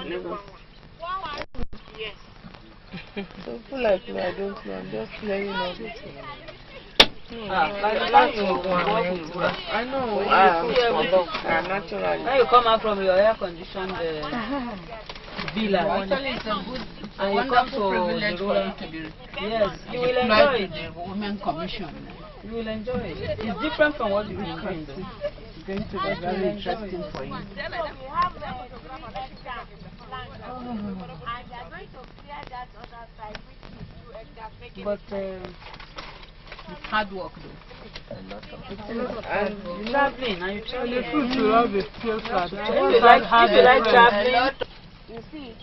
Lagos. Yes. So people like me, I don't know. I'm just learning all this. I know. Naturally. When you come out from your air-conditioned villa, Actually, it's a good, and you come to privilege the for you rural, to be yes, you will enjoy employed it. with the Women Commission. You will enjoy it. It's different from what you've been doing, though. It's going to be very interesting for you. So we have a 3 hectare land, and they are going to clear that other side, which is 2 hectares, making But It's hard work though. and traveling, and you travel. The food will all be still fat. If you like traveling, you see.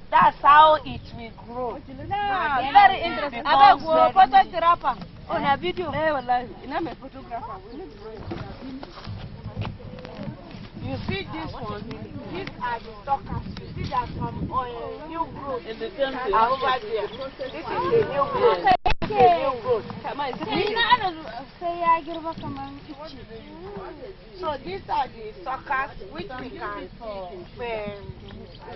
That's how it will grow. Very interesting. I will photographer on a video. I'm a photographer. You see this one? These are the suckers. You see that some new growth in the same place. are over there. This is the new growth. This is the new growth. So these are the suckers which we can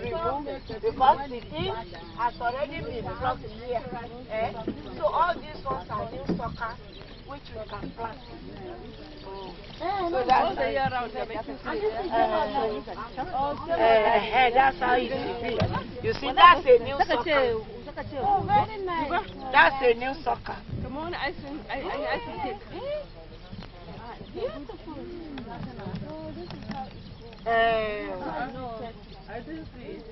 remove because the thing has already been plucked here. So all these ones are new suckers which we can plant. So that's that's how it should be. You see, that's a new sucker. Oh, very nice. That's a new sucker. Come on, I can take. Beautiful. Oh, this is how I didn't see it.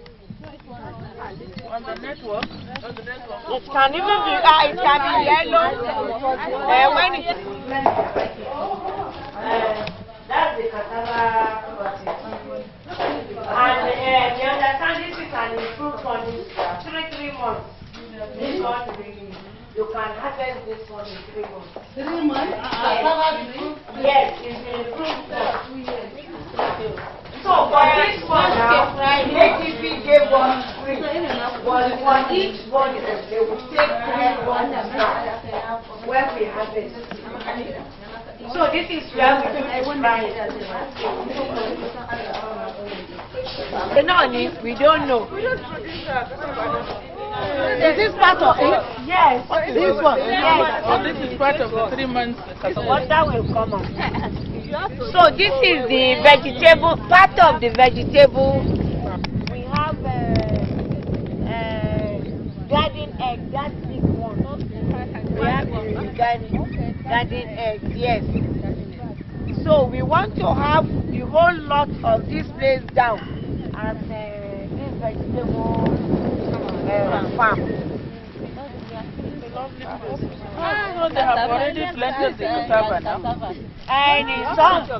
On the network? It can even be, it can be yellow. When it that's the cassava property. And you understand this is an improved for 3 months. This one you can harvest this one in 3 months. 3 months? Yes, it's improved for 2 years. So for this one now, ATP gave us free. But for each body, they will take 3 months when we harvest. So this is where we do the price. No, we don't know. Is this part of it? Yes. This one? Yes. Oh, this is part of the 3 months. Water will come on. So this is the vegetable, part of the vegetable. We have garden egg, that big one. We have the garden egg, yes. So we want to have the whole lot of this place down as this vegetable farm. They have already planted the cassava now. And in some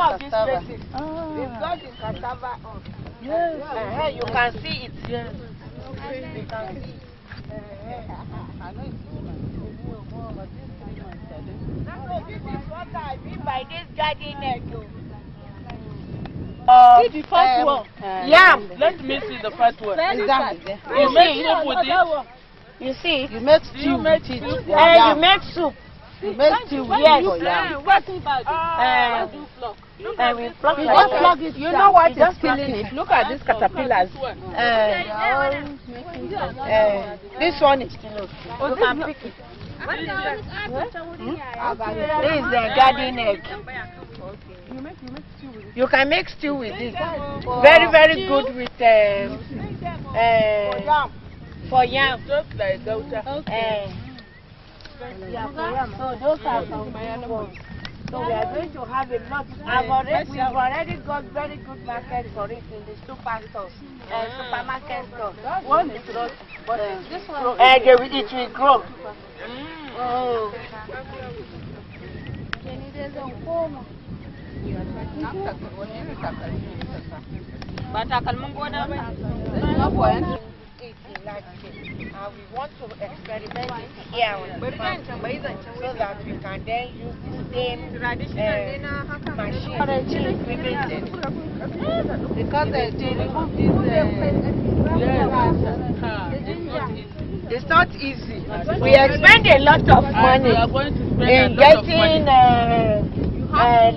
of these places, they've got the cassava on. Yes. You can see it. Yes. You can see it. This is what I mean by this garden egg. See the first one. Yam. Let me see the first one. Exactly. You make soup with it? You see? You make stew. You make with it. soup? Yeah. You make soup. You make stew with Yes. it for yam. And we pluck You like just that. plug it. You know what is killing it? Look at these caterpillars. This one is still okay. You can pick it. This is the garden egg. You can make stew with it. Very, very good with for yam. Just like Gauta. So those are some good ones. So we are going to have a lot. We've already got very good market for it in the superstores and supermarket stores. One is rot, but this one it will grow. Oh. We want to experiment it here on the farm so that we can then use the same machine implemented. Because they remove It's not easy. We expend a lot of money in getting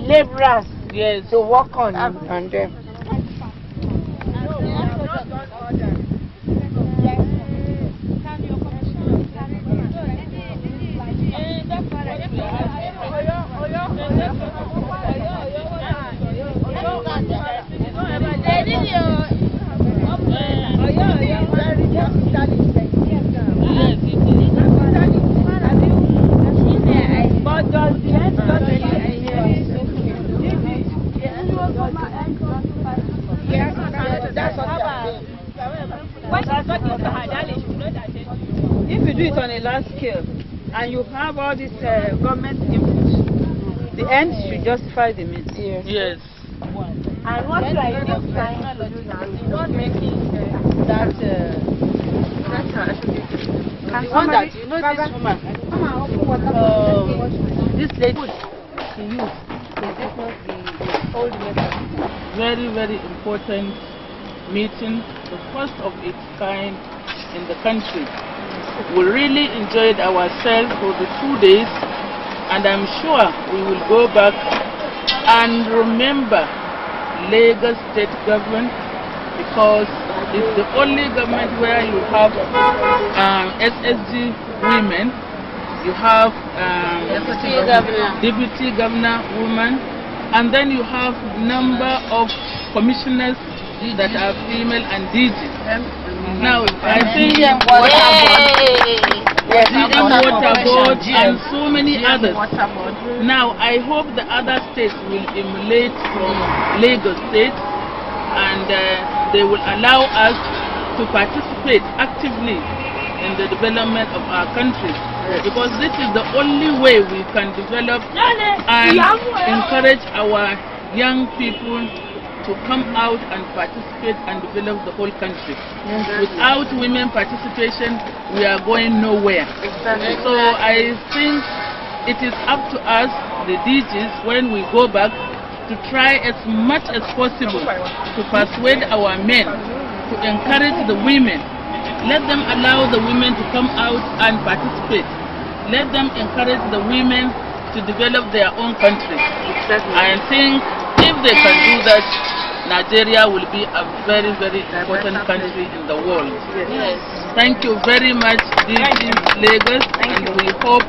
laborers Yes. to work on them. If you do it on a large scale and you have all this government input, the end should justify the means. Yes. And what you are even trying to do now is not making That one that you know this woman, this lady, she used. Is this not the old method? Very, very important meeting, the first of its kind in the country. We really enjoyed ourselves for the 2 days, and I'm sure we will go back and remember Lagos state government, because it's the only government where you have SSG women, you have deputy governor women, and then you have number of commissioners that are female and DGs. Now I think water board and so many others. Now I hope the other states will emulate from Lagos State, and they will allow us to participate actively in the development of our country, because this is the only way we can develop and encourage our young people to come out and participate and develop the whole country. Without women participation, we are going nowhere. So I think it is up to us, the DGs, when we go back, to try as much as possible to persuade our men to encourage the women. Let them allow the women to come out and participate. Let them encourage the women to develop their own country. I think if they can do that, Nigeria will be a very, very important country in the world. Thank you very much, DG Lagos, and we hope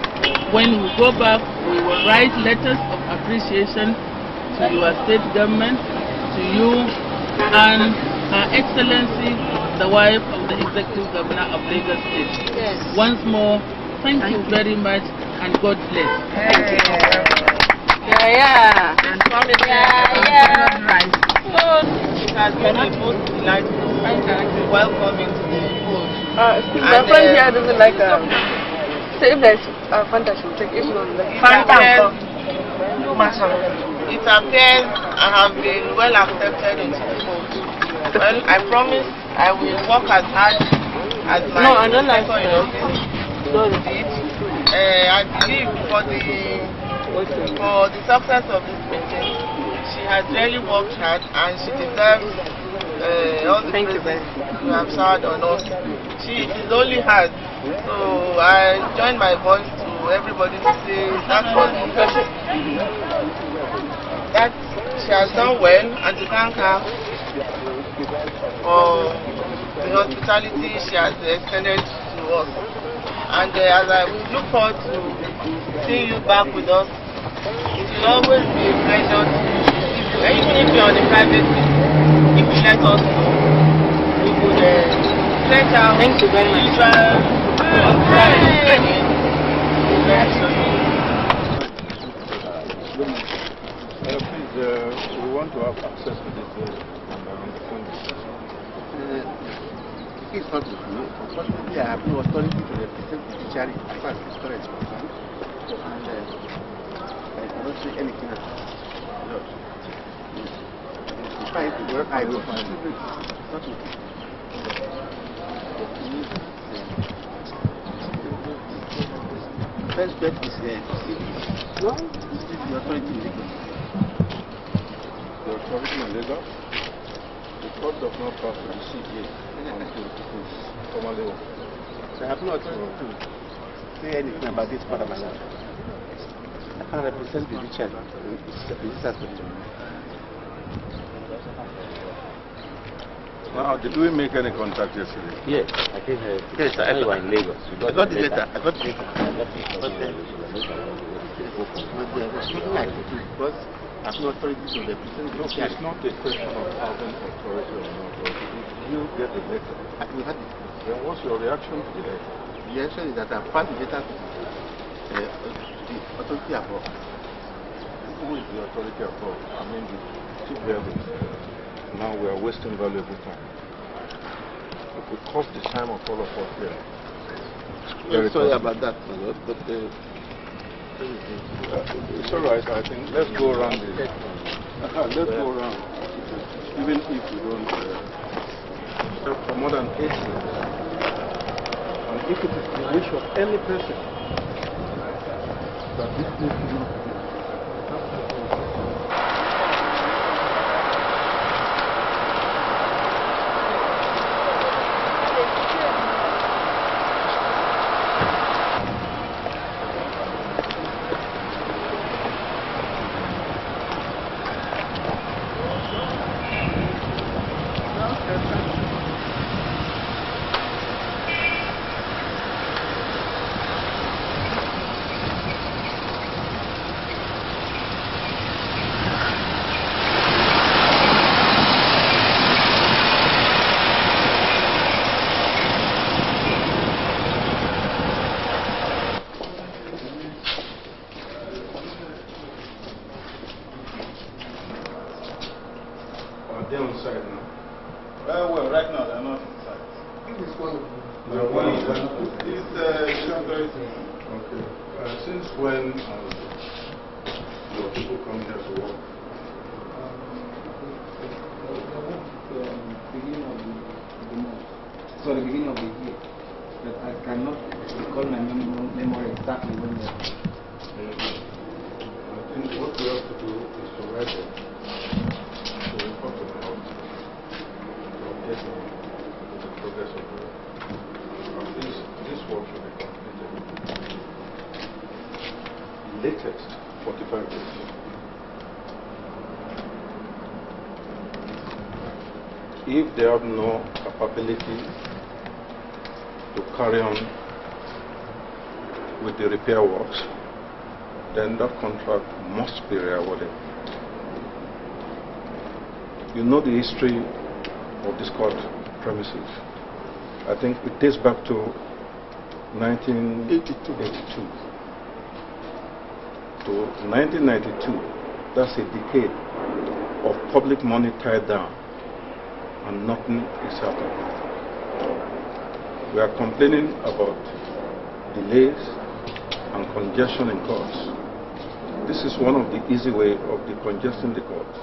when we go back, we will write letters of appreciation to your state government, to you, and Her Excellency, the wife of the Executive Governor of Lagos State. Once more, thank you very much, and God bless. It has been a most delightful welcoming to the food. My friend here doesn't like say if there's Fanta, she'll take it. Fanta. It appears I have been well accepted into the fold. Well, I promise I will work as hard as my professor in office did. I believe for the success of this meeting, she has really worked hard and she deserves all the praises you have showered on us. She is only hard. So I join my voice to everybody to say that she has done well, and to thank her for the hospitality she has extended to us. And as I look forward to seeing you back with us, it will always be a pleasure to receive you. Even if you're on a private visit, if you let us know, we would stretch out. Thank you very much. Please, we want to have access to this on the phone. It's not with me. Unfortunately, I have no authority to represent the judiciary as far as the story is concerned. And I cannot say anything else. I will find it. Not with me. First bet is the authority in Lagos. The authority in Lagos? The court does not pass the CA until it is formally open. So I have no authority to say anything about this part of my life. I can represent the judiciary. It's that question. Now, did we make any contact yesterday? Yes, I think yes, I was in Lagos. I got the letter. But there's nothing I could do because I have no authority to represent the judiciary. It's not a question of having authority or not. You get the letter. We had it. Then what's your reaction to the letter? The reaction is that I passed the letter to the authority above. Who is the authority above? I mean, the chief bearers. Now we are wasting valuable time. It will cost the time of all of us here. Very sorry about that, my lord, but it's all right. I think let's go around this. Let's go around. Even if we don't for more than 8 years, and if it is the wish of any person that this needs to be. They're on site now. Well, right now they're not inside. This one. Okay. Since when your people come here to work? Beginning of the month. So the beginning of the year. But I cannot recall my memory exactly when they. I think what we have to do is to write it. To report to the house. To update them with the progress of the work. At least this work should be completed. Latest 45 days. If they have no capability to carry on with the repair works, then that contract must be rewarded. You know the history of this court premises. I think it dates back to 1982. To 1992, that's a decade of public money tied down, and nothing is happening. We are complaining about delays and congestion in courts. This is one of the easy ways of decongesting the courts.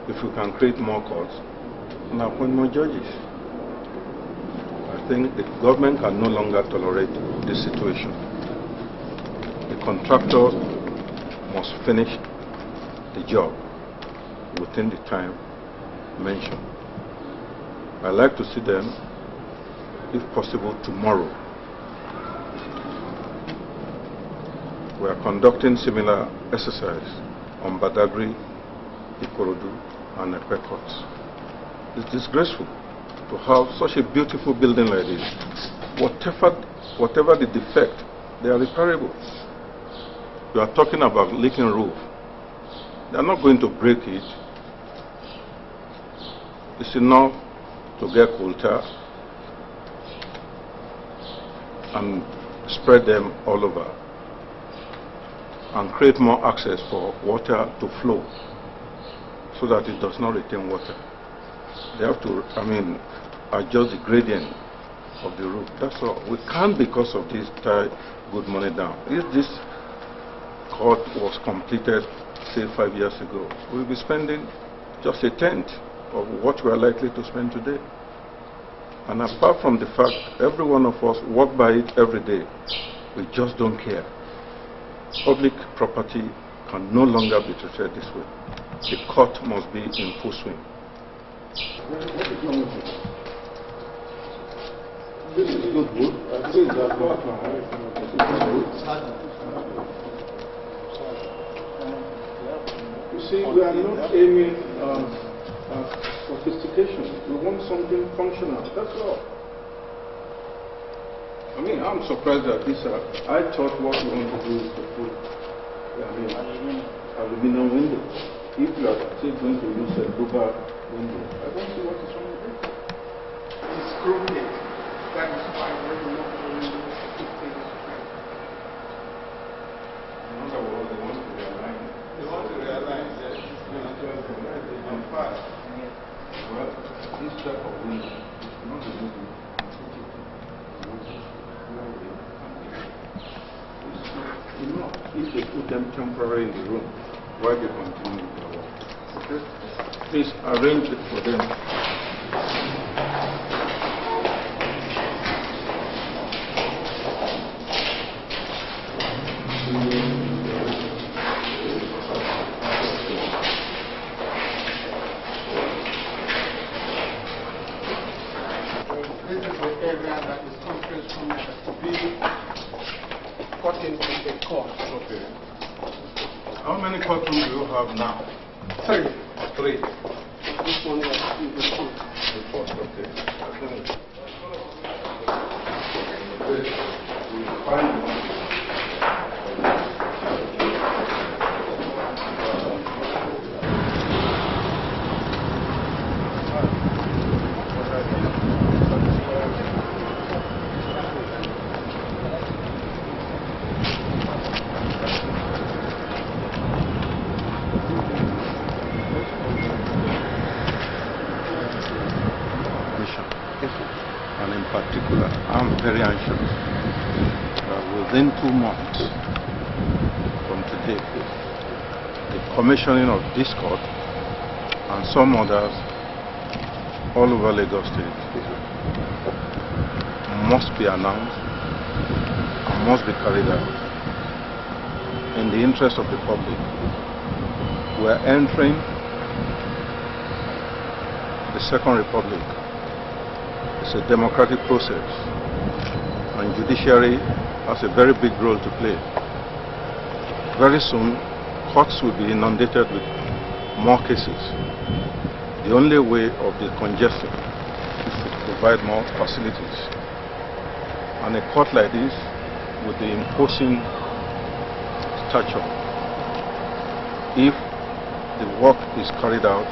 If we can create more courts and appoint more judges. I think the government can no longer tolerate this situation. The contractor must finish the job within the time mentioned. I'd like to see them, if possible, tomorrow. We are conducting similar exercise on Badagry, Ikorodu, and Epe courts. It's disgraceful to have such a beautiful building like this. Whatever the defect, they are repairable. You are talking about leaking roof. They are not going to break it. It's enough to get coal tar and spread them all over and create more access for water to flow so that it does not retain water. They have to, adjust the gradient of the roof. That's all. We can't, because of this, tie good money down. If this court was completed, say 5 years ago, we'll be spending just a tenth of what we are likely to spend today. And apart from the fact, every one of us walk by it every day, we just don't care. Public property can no longer be treated this way. The court must be in full swing. This is good wood. I think that's what see, we are not aiming sophistication. We want something functional. That's all. I mean, I'm surprised that this. I thought what we want to do is to put, aluminum window. If you are still going to use a rubber window, I don't see what is wrong with it. It's crooked. That is why when you want to window, it takes time. In other words, they want to realign. They want to realize that I'm fast. Well, this type of window is not a movie. It's enough if they put them temporarily in the room while they continue with their work. Okay? Please arrange it for them. this is the area that is conference room that to be cut into the court. Okay. How many courtrooms do you have now? 3. 3. This one was in the court. The fourth, okay. We'll find one. And in particular, I'm very anxious that within 2 months from today, the commissioning of this court and some others all over Lagos State must be announced and must be carried out in the interest of the public. We're entering the Second Republic. It's a democratic process, and judiciary has a very big role to play. Very soon, courts will be inundated with more cases. The only way of decongestion is to provide more facilities. And a court like this, with the imposing stature, if the work is carried out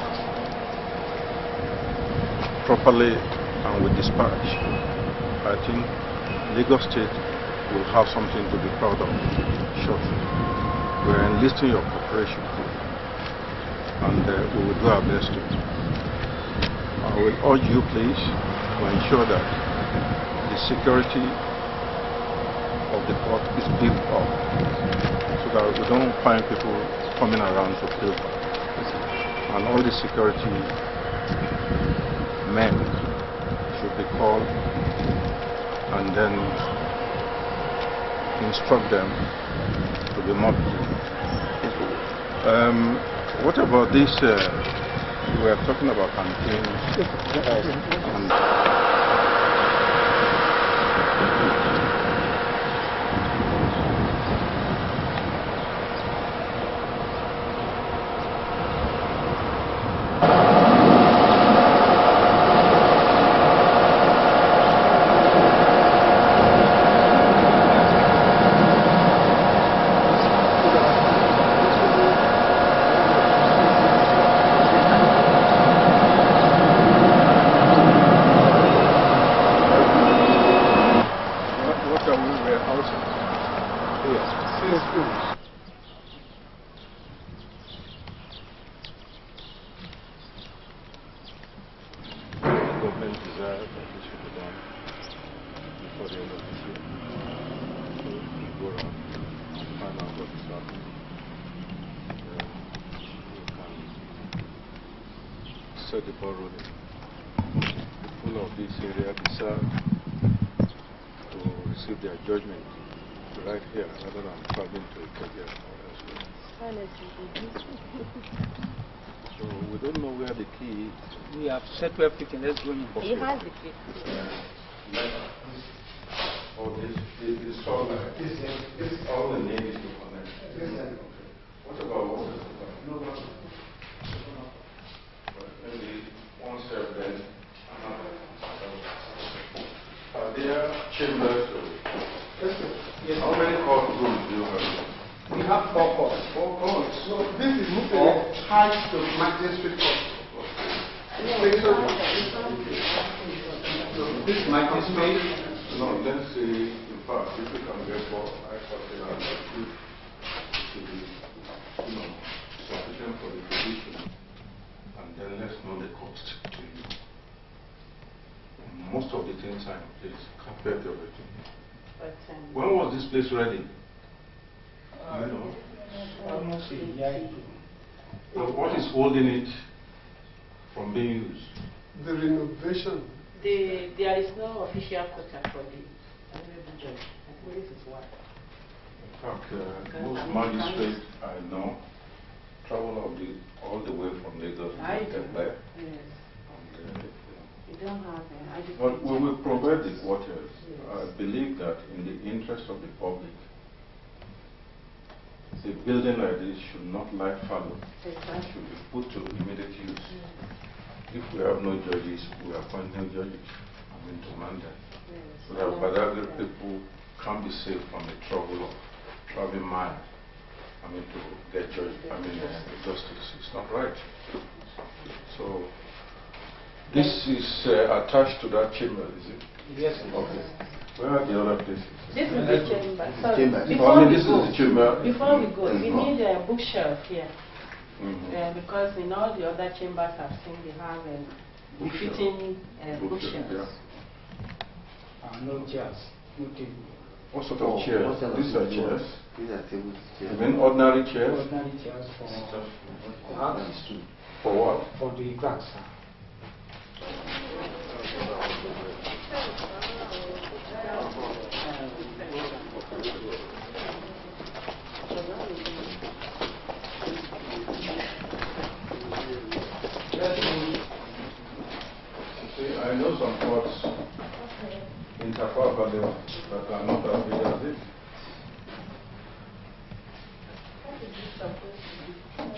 properly and with dispatch, I think Lagos State will have something to be proud of shortly. We are enlisting your cooperation, and we will do our best to. I will urge you, please, to ensure that the security of the court is built up, so that we don't find people coming around to kill them. And all the security men should be called and then instruct them to be more vigilant. What about this? We are talking about campaigns and government desire that this should be done before the end of this year. So we go around and find out what is happening. We can set the ball rolling. People of this area deserve to receive their judgment right here rather than traveling to Ikeja or elsewhere. So we don't know where the key is. We have set everything. Let's go in. He has the key. Oh, this all all the names to connect. What about water supply? attached to magistrate court. So this magistrate. No, let's say, in fact, if we can get for I to be, sufficient for the position, and then let's know the cost to you. Most of the things are in place, compared to everything. When was this place ready? Almost a year. And what is holding it from being used? The renovation. There is no official quota for the judge. I think this is why. In fact, most magistrates I know travel all the way from Lagos to get there. Yes. You don't have But we will provide the quarters. Yes. I believe that in the interest of the public, a building like this should not lie fallow. It should be put to immediate use. If we have no judges, we appoint new judges. To man them. So that Badagry people can be saved from the trouble of traveling miles. To get justice. It's not right. So this is attached to that chamber, is it? Yes. Okay. Where are the other places? This is the chamber. Sorry. This is the chamber. Before we go, we need a bookshelf here. Because in all the other chambers I've seen, they have befitting bookshelves. No chairs, no table. What sort of chairs? These are chairs. These are tables. You mean ordinary chairs? Ordinary chairs for For what? For the clerks. I know some courts interfere but that are not as big as this.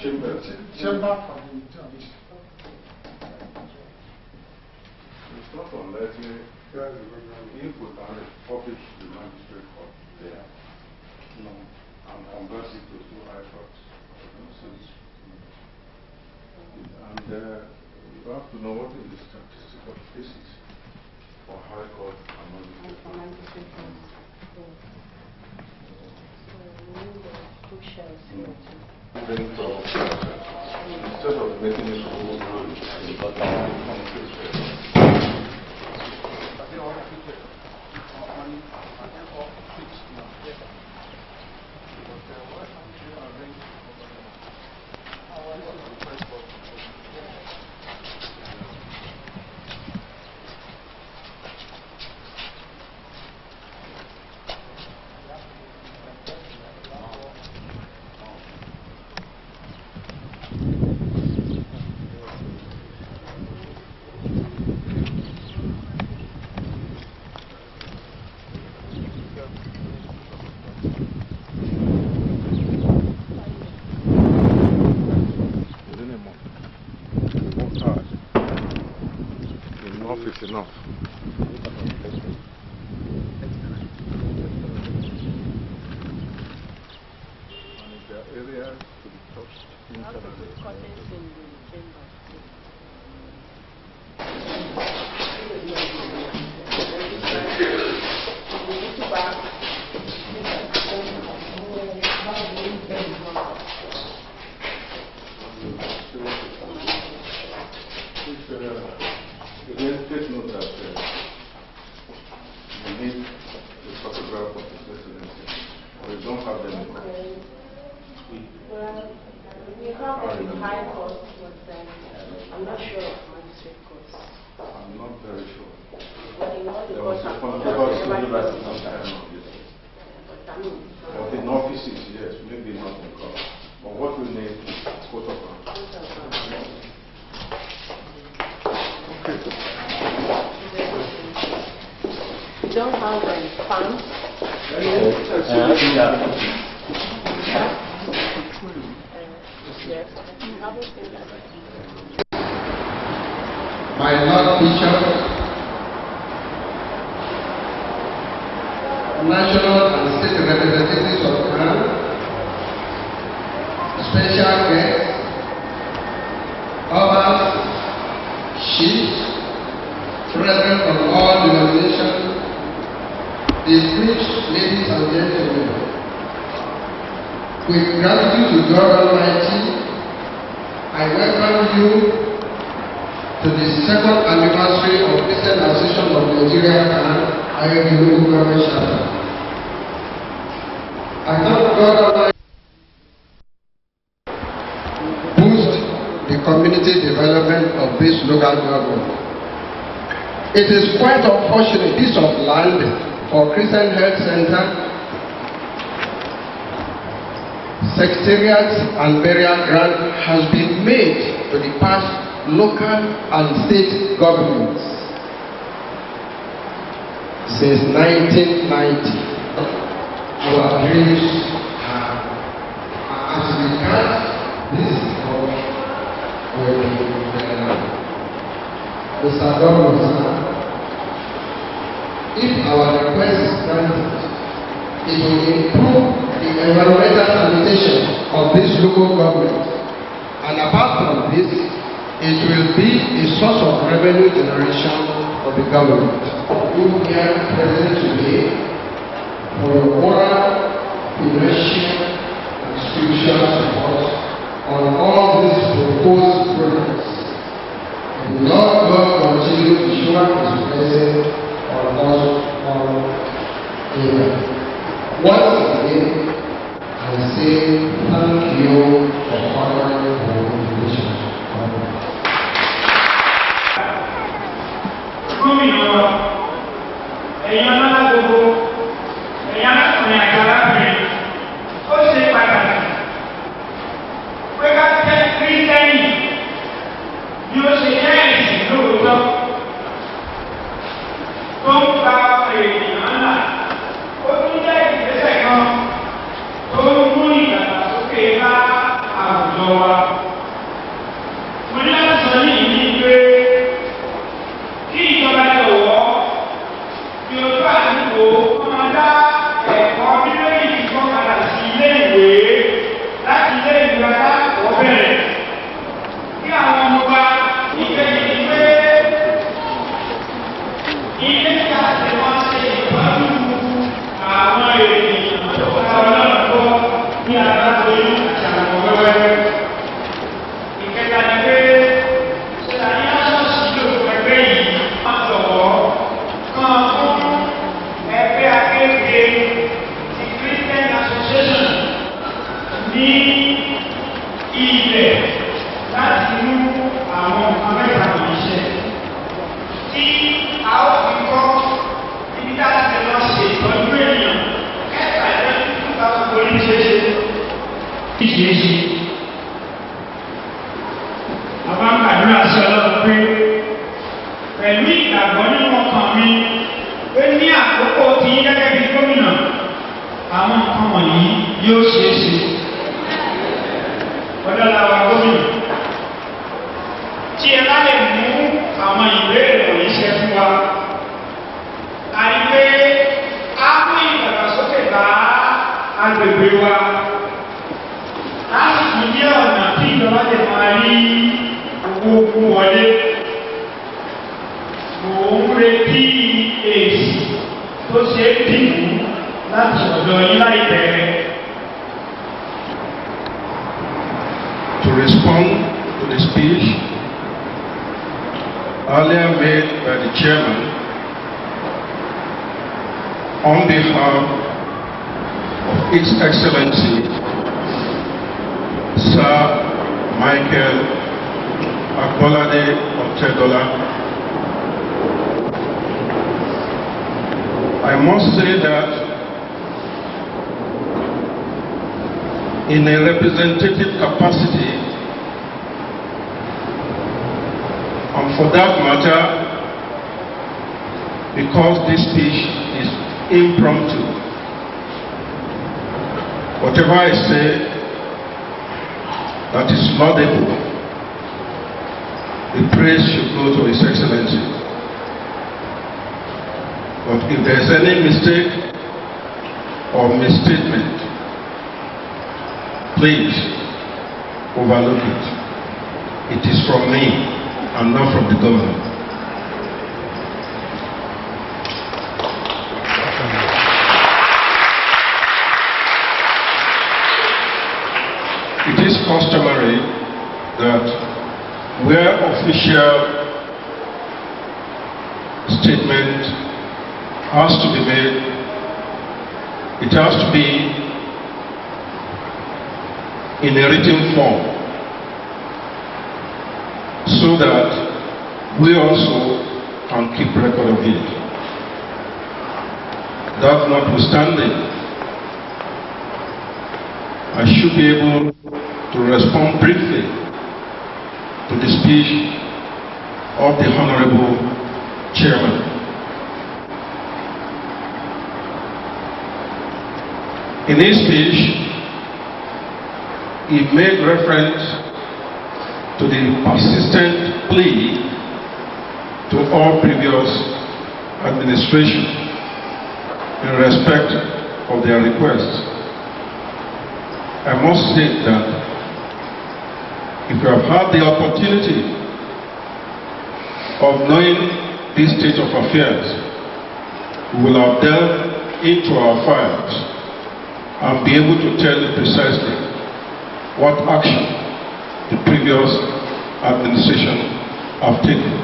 Chamber for the it's not unless if we can publish the magistrate court there, and convert it to two high courts. And you have to know what is the statistical basis for high court and magistrate court. Instead of making it whole enough. And if there are areas to be touched, take note that we need the photograph of the presidency. We don't have them in court. We have them in high court, but I'm not sure of magistrate courts. I'm not very sure. But in all the There was courts, a controversy some time on this. But in offices, yes, maybe not in court. But what we need is photograph. We don't have funds. My Lord Bishop, national and state representatives of Ghana, special guests, chiefs, brethren from all denominations, distinguished ladies and gentlemen, with gratitude to God Almighty, I welcome you to the second anniversary of Christian Association of Nigeria and Agric local government charter. I thank God Almighty boost the community development of this local government. It is quite unfortunate piece of land for Christian Health Center, secretariat and burial ground has been made to the past local and state governments since 1990. Our dreams are as regards this work will be Mr. Governor, if our request is granted, it will improve the environmental sanitation of this local government, and apart from this, it will be a source of revenue generation for the government. You here present today for your moral, financial, and spiritual support on all these proposed projects. And Lord God continue to show His blessing on us all. Amen. Once again, I say thank you for honoring our invitation. To respond to the speech earlier made by the chairman on behalf of His Excellency Sir Michael Akbolade of Tedola, I must say that in a representative capacity, and for that matter, because this speech is impromptu, whatever I say that is laudable, the praise should go to His Excellency. But if there is any mistake or misstatement, please overlook it. It is from me and not from the government. It is customary that where official statement has to be made, it has to be in a written form, so that we also can keep record of it. That notwithstanding, I should be able to respond briefly to the speech of the Honorable Chairman. In his speech, he made reference to the persistent plea to all previous administration in respect of their requests. I must say that if you have had the opportunity of knowing this state of affairs, we will have delved into our files and be able to tell you precisely what action the previous administration have taken.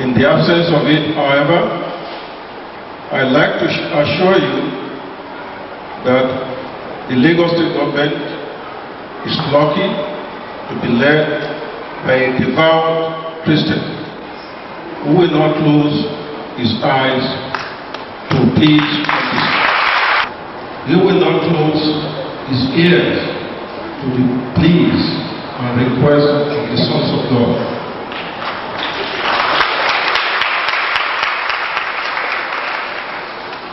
In the absence of it, however, I'd like to assure you that the Lagos State government is lucky to be led by a devout Christian who will not close his eyes to pleas of this. He will not close his ears to the pleas and requests of the sons of God.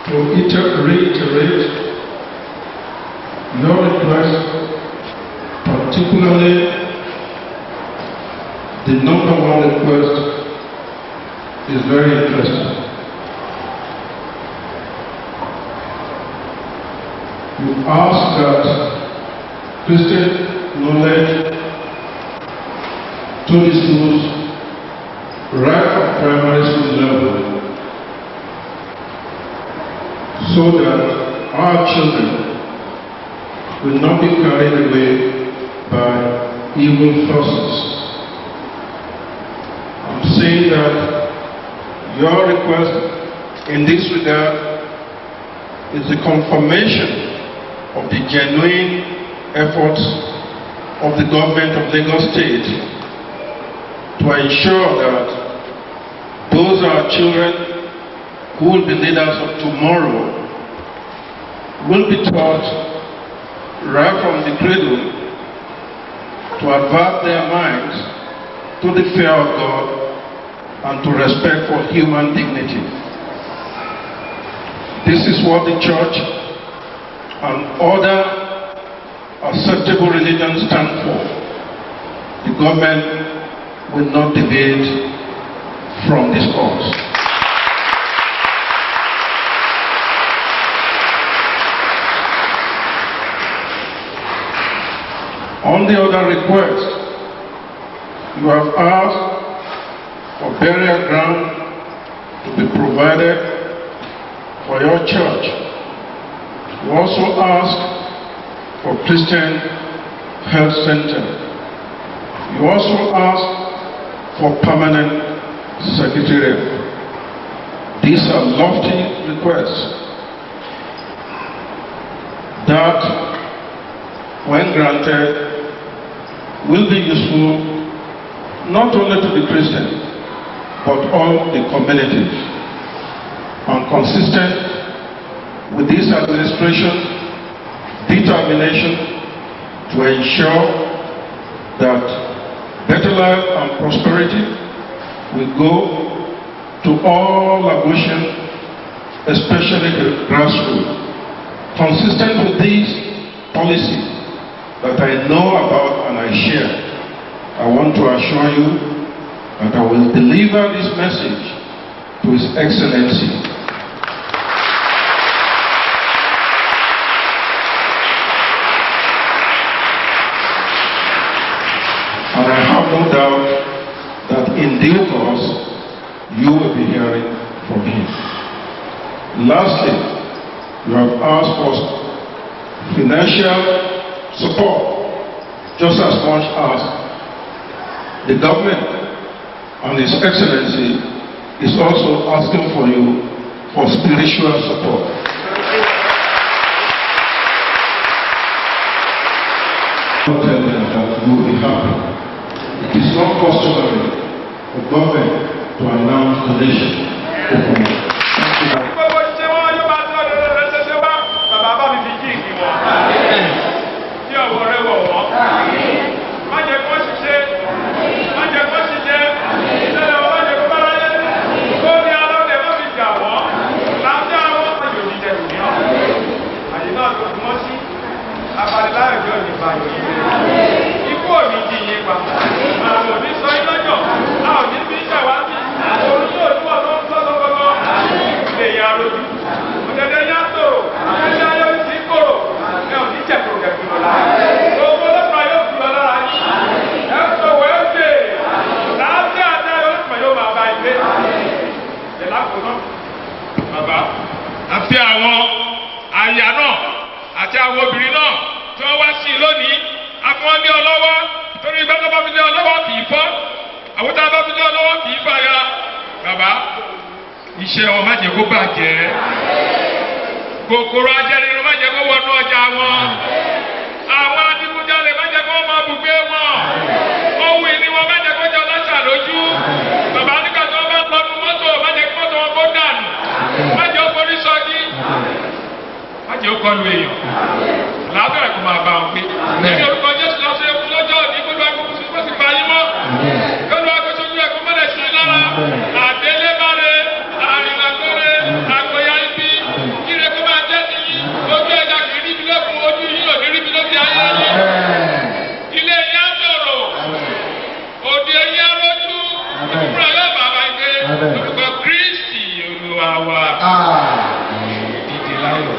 To reiterate your request, particularly the number one request, is very interesting. You ask that Christian knowledge to the schools right from primary school level, so that our children will not be carried away by evil forces. I'm saying that your request in this regard is a confirmation of the genuine efforts of the government of Lagos State to ensure that those are children who will be leaders of tomorrow will be taught right from the cradle to advert their minds to the fear of God and to respect for human dignity. This is what the church and other acceptable religions stand for. The government will not deviate from this course. On the other request, you have asked for burial ground to be provided for your church. You also ask for Christian Health Center. You also ask for permanent secretariat. These are lofty requests that, when granted, will be useful not only to the Christians, but all the communities, and consistent with this administration's determination to ensure that better life and prosperity will go to all Lagosians, especially the grassroots. Consistent with these policies that I know about and I share, I want to assure you that I will deliver this message to His Excellency. And I have no doubt in due course, you will be hearing from him. Lastly, you have asked for financial support, just as much as the government and His Excellency is also asking for you for spiritual support. Don't tell them that you will be happy. It is not customary for government to announce donation openly. Ikú òní di iye pa, àwọn òní sọ ilọ́jọ́, a ò ní bí ṣàwádìí, òun yóò ní ọ̀nà lọ́sọ̀gbọ́gbọ́, lè yà lójú. Òdẹ̀dẹ̀ yá tòrò, ẹ̀yà yóò sí kòrò, ẹ̀ ò ní jẹ̀kòrò kẹ̀kòrò lára. Owó lọ́pàá yóò fi lọ lára yìí, ẹ̀ ń sọ wẹ́ dé, láti àdá yóò pẹ̀ yóò máa bá ilé. Ẹ̀ lápò náà, bàbá, àti àwọn àyà náà, àti àwọn obìnrin náà, tí wọ́n wá sí lónìí, afọ́n ní ọlọ́wọ́, torí ìgbà tó bá fi ní ọlọ́wọ́ kì í fọ́, àwọn tá a bá fi ní ọlọ́wọ́ kì í fàya. Bàbá, iṣẹ́ wọn má jẹ́ kó bàjẹ́. Kòkòrò ajẹ́rìírun má jẹ́ kó wọnú ọjà wọn. Àwọn adigunjalè má jẹ́ kó máa bùgbé wọn. Ohun ìní wọn má jẹ́ kó jọ lọ́ṣà lójú. Bàbá nígbà tí wọ́n bá pọnú mọ́tò, má jẹ́ kí mọ́tò wọn kó dànù. Má jẹ́ ó forí sọ́jí. Má jẹ́ ó kọlu èèyàn. Lábẹ́rẹ̀ kò máa bá wọn pé. Ní orúkọ Jésù lọ sí ewu lọ́jọ́ òní gbogbo agbóhùn sí fún ìgbà yín mọ́. Kọ́lù agbóṣojú ẹ̀kọ́ mọ́lẹ̀ sí lára. Àdélébáre, àrìnàgbére, àgbòyà ibi. Kíre kó máa jẹ́ ti yín. Ojú ẹja kì í ríbi lókun, ojú yín ò ní ríbi lókè ayé yín. Ilé yín á tòrò. Òde yín á rójú. Ìfúra yóò bàbá ìgbé. Orúkọ Kristi Olúwa wa. Ìdí láyọ̀.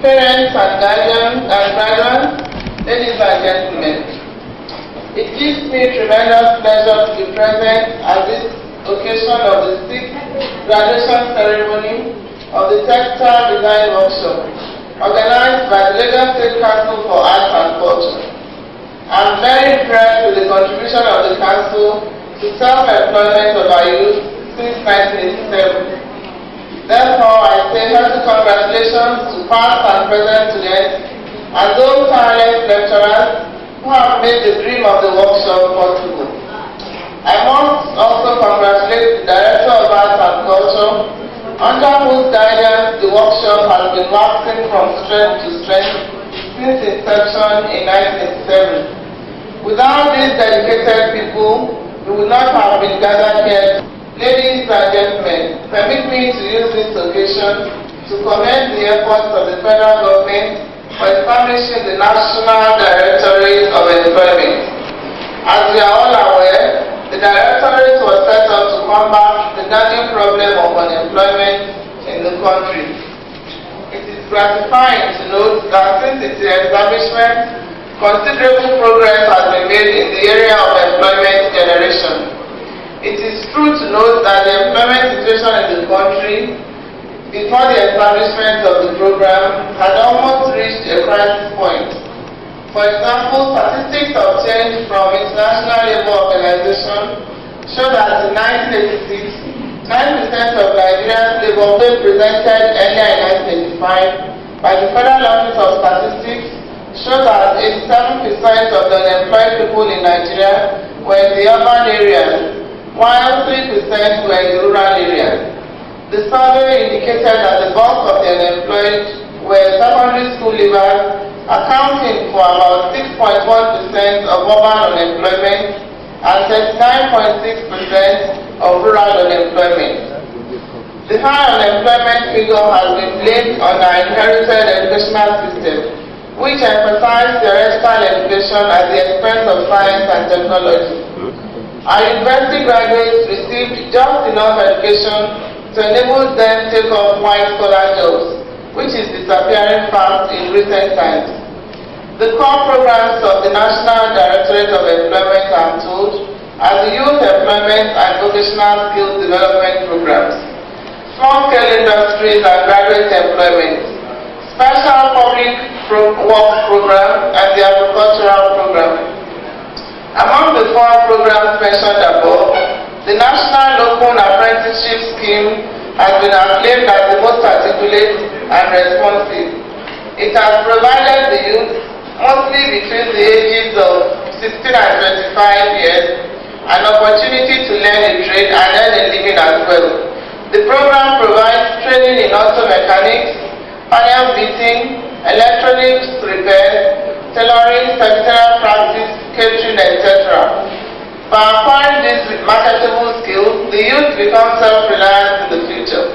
parents and guardians and graduates, ladies and gentlemen. It gives me tremendous pleasure to be present at this occasion of the 6th graduation ceremony of the Textile Design Workshop, organized by the Lagos State Council for Arts and Culture. I'm very impressed with the contribution of the Council to self-employment of our youth since 1987. Therefore, I say hearty congratulations to past and present students and those tireless lecturers who have made the dream of the workshop possible. I must also congratulate the Director of Arts and Culture, under whose guidance the workshop has been waxing from strength to strength since inception in 1987. Without these dedicated people, we would not have been gathered here. Ladies and gentlemen, permit me to use this occasion to commend the efforts of the federal government for establishing the National Directorate of Employment. As we are all aware, the Directorate was set up to combat the nagging problem of unemployment in the country. It is gratifying to note that since its establishment, considerable progress has been made in the area of employment generation. It is true to note that the employment situation in the country before the establishment of the program had almost reached a crisis point. For example, statistics obtained from International Labour Organization show that in 1986, 9% of Nigeria's labour was presented earlier in 1985 by the Federal Office of Statistics show that 87% of the unemployed people in Nigeria were in the urban areas, while 3% were in the rural areas. The survey indicated that the bulk of the unemployed were secondary school leavers, accounting for about 6.1% of urban unemployment and 39.6% of rural unemployment. The high unemployment figure has been blamed on our inherited educational system, which emphasized theoretical education at the expense of science and technology. Our university graduates received just enough education to enable them to take up white-collar jobs, which is disappearing fast in recent times. The core programs of the National Directorate of Employment are told as the Youth Employment and Vocational Skills Development Programs, Small-Scale Industries and Graduate Employment, Special Public Works Program, and the Agricultural Program. Among the 4 programs mentioned above, the National Open Apprenticeship Scheme has been acclaimed as the most articulate and responsive. It has provided the youth, mostly between the ages of 16 and 25 years, an opportunity to learn a trade and earn a living as well. The program provides training in auto mechanics, panel beating, electronics repair, tailoring, secretarial practice, catering, etc. By acquiring these marketable skills, the youth become self-reliant in the future.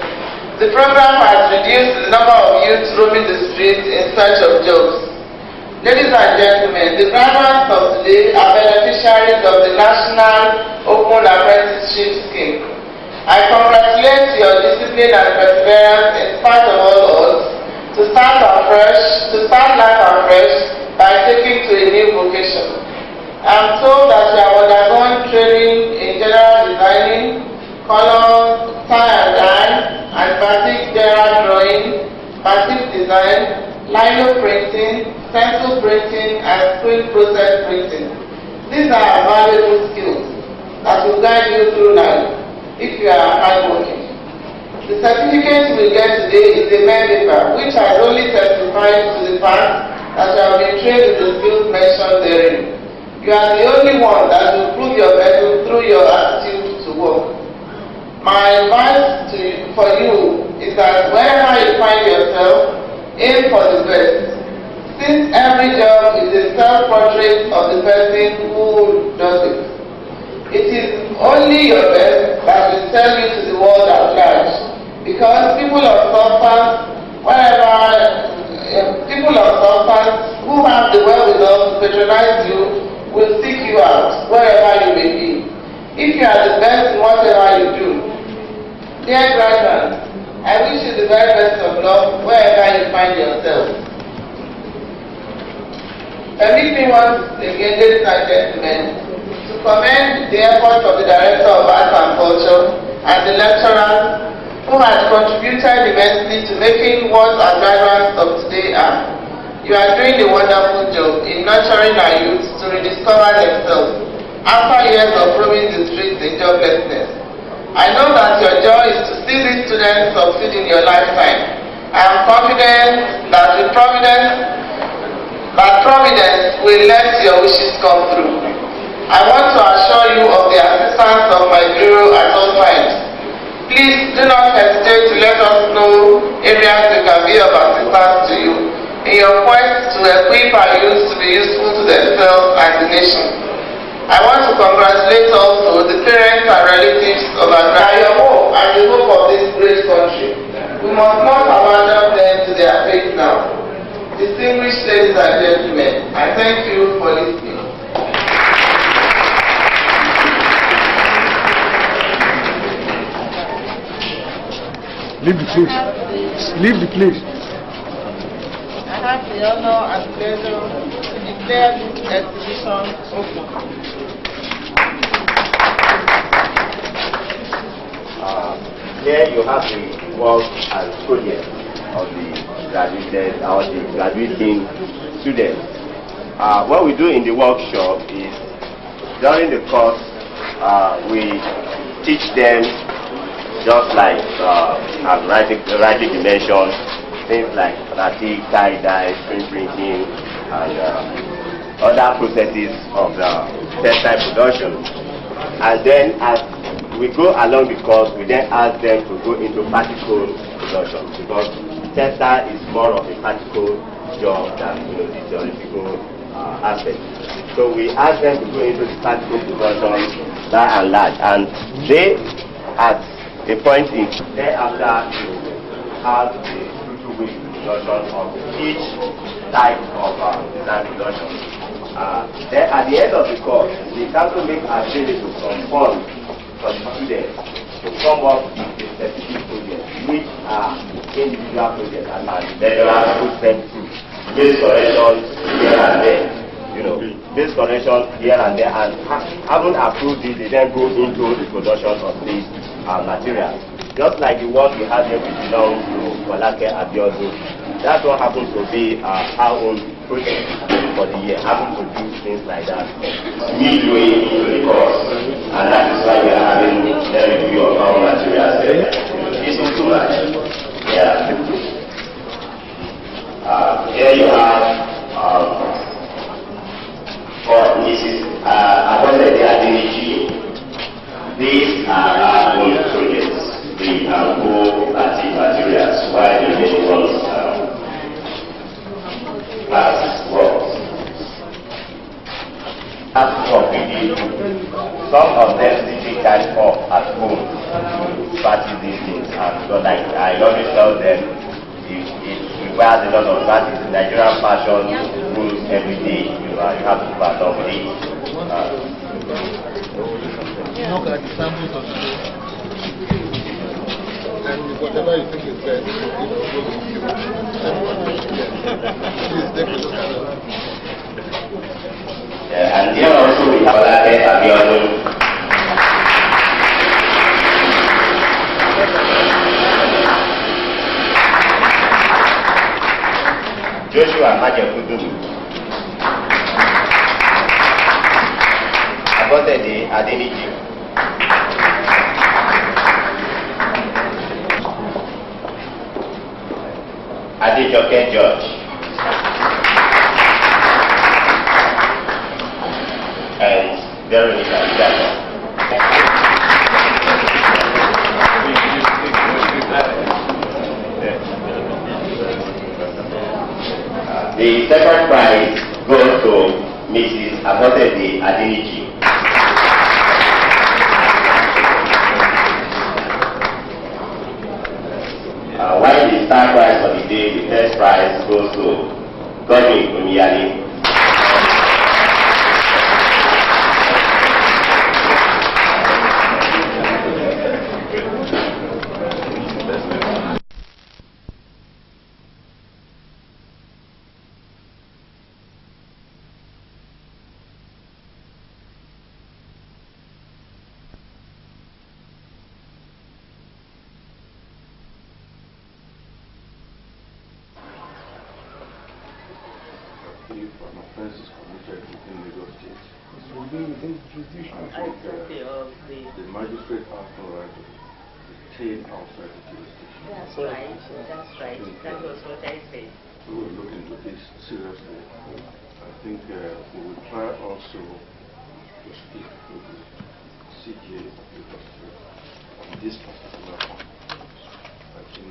The program has reduced the number of youths roaming the streets in search of jobs. Ladies and gentlemen, the graduates of today are beneficiaries of the National Open Apprenticeship Scheme. I congratulate your discipline and perseverance in spite of all odds to start life afresh by taking to a new vocation. I am told that you have undergone training in general designing, color, tie and dye, and batik general drawing, batik design, lino printing, stencil printing, and screen process printing. These are valuable skills that will guide you through life if you are hardworking. The certificate you will get today is a mere paper which has only testified to the fact that you have been trained with the skills mentioned therein. You are the only one that will prove your mettle through your attitude to work. My advice for you is that wherever you find yourself, aim for the best. Since every job is a self-portrait of the person who does it. It is only your best that will tell you to the world at large. Because people of substance who have the wherewithal to patronize you will seek you out wherever you may be. If you are the best in whatever you do. Dear graduates, I wish you the the very best of luck wherever you find yourself. Permit me once again, ladies and gentlemen, to commend the efforts of the Director of Arts and Culture and the lecturers who has contributed immensely to making what our graduates of today are. You are doing a wonderful job in nurturing our youth to rediscover themselves after years of roaming the streets in joblessness. I know that your joy is to see these students succeed in your lifetime. I am confident that with Providence will let your wishes come through. I want to assure you of the assistance of my bureau at all times. Please do not hesitate to let us know areas we can be of assistance to you in your quest to equip our youth to be useful to themselves and the nation. I want to congratulate also the parents and relatives of our your hope and the hope of this great country. We must not abandon them to their fate now. Distinguished ladies and gentlemen, I thank you for listening. Leave the place. Leave the place. I have the honor and pleasure to declare this exhibition open. Here you have the work and project of the graduated or the graduating students. What we do in the workshop is during the course we teach them just like as rightly mentioned, things like batik, tie-dye, screen printing, and other processes of the textile production. And then as we go along the course, we then ask them to go into practical production because textile is more of a practical job than the theoretical aspect. So we ask them to go into the practical production by and large, and they at a point in thereafter you have a two-way production of each type of design production. Then at the end of the course, we have to make available some funds for the students to come up with a specific project, which are individual projects, and lecturers put them through base corrections here and there. Base correction here and there, and having approved this, they then go into the production of these materials. Just like the work we had here, which belongs to Walake Abiodun. That's what happens to be our own project for the year, having to do things like that midway into the course. And that is why we are having the review of our materials. This is too much. Yeah. Here you have for Mrs. Abosede Adeniyi. These are our own projects. The batik materials, while the many ones as works. Some of them still catch up at home to practice these things, and so like I always tell them, it requires a lot of practice. Nigerian fashion rules every day. You have to pass on with it. Look at the samples of the and whatever you think is best, and here also we have Walake Abiodun. Joshua Majekudum. Abosede Adeniyi. Adejoke George. And Veronica Ikeja. The second prize goes to Mrs. Abosede Adeniyi. While the star prize for the day, the first prize goes to Godwin Omiyale. offenses committed within Lagos State, It will be within jurisdiction. the magistrate has no right to detain outside the jurisdiction. That's right. That's right. That was what I said. We will look into this seriously. I think we will try also to speak to the CJ of Lagos State on this particular point. I think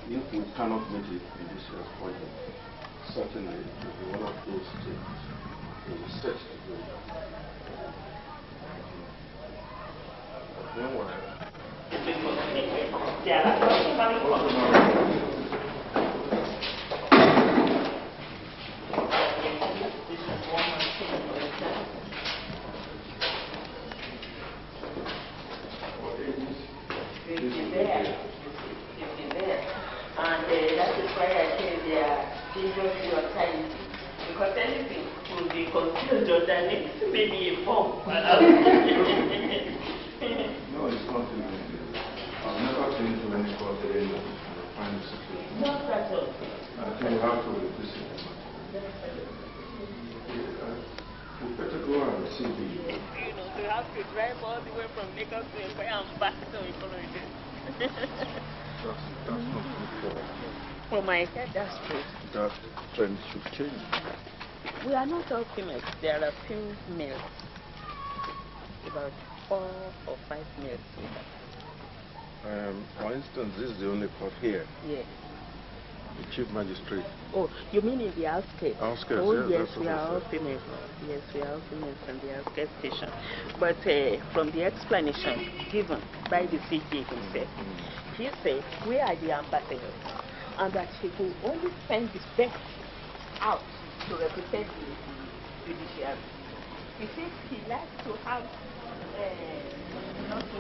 if we cannot meet it in this year's budget, certainly it will be one of those things we will set to do. And that is why I say they are dangerous to your time. Because anything will be confused underneath, maybe a form. No, it's not even. I've never been to any court in a final situation. Not at all. I think we have to revisit the matter. We better go and see the. We have to drive all the way from Lagos to Ikeja and back to Ikeja. That's not good For my head, that's true. that trend should change. We are not all females. There are a few males. About 4 or 5 males. For instance, this is the only court here. Yes. The chief magistrate. Oh, you mean in the outskirts? Outskirts, oh, yes, yes, we are all females. Yes, we are all females from the outskirts station. But from the explanation given by the CJ himself, he said we are the ambassadors and that he will only send the best out to represent the judiciary. He says he likes to have not so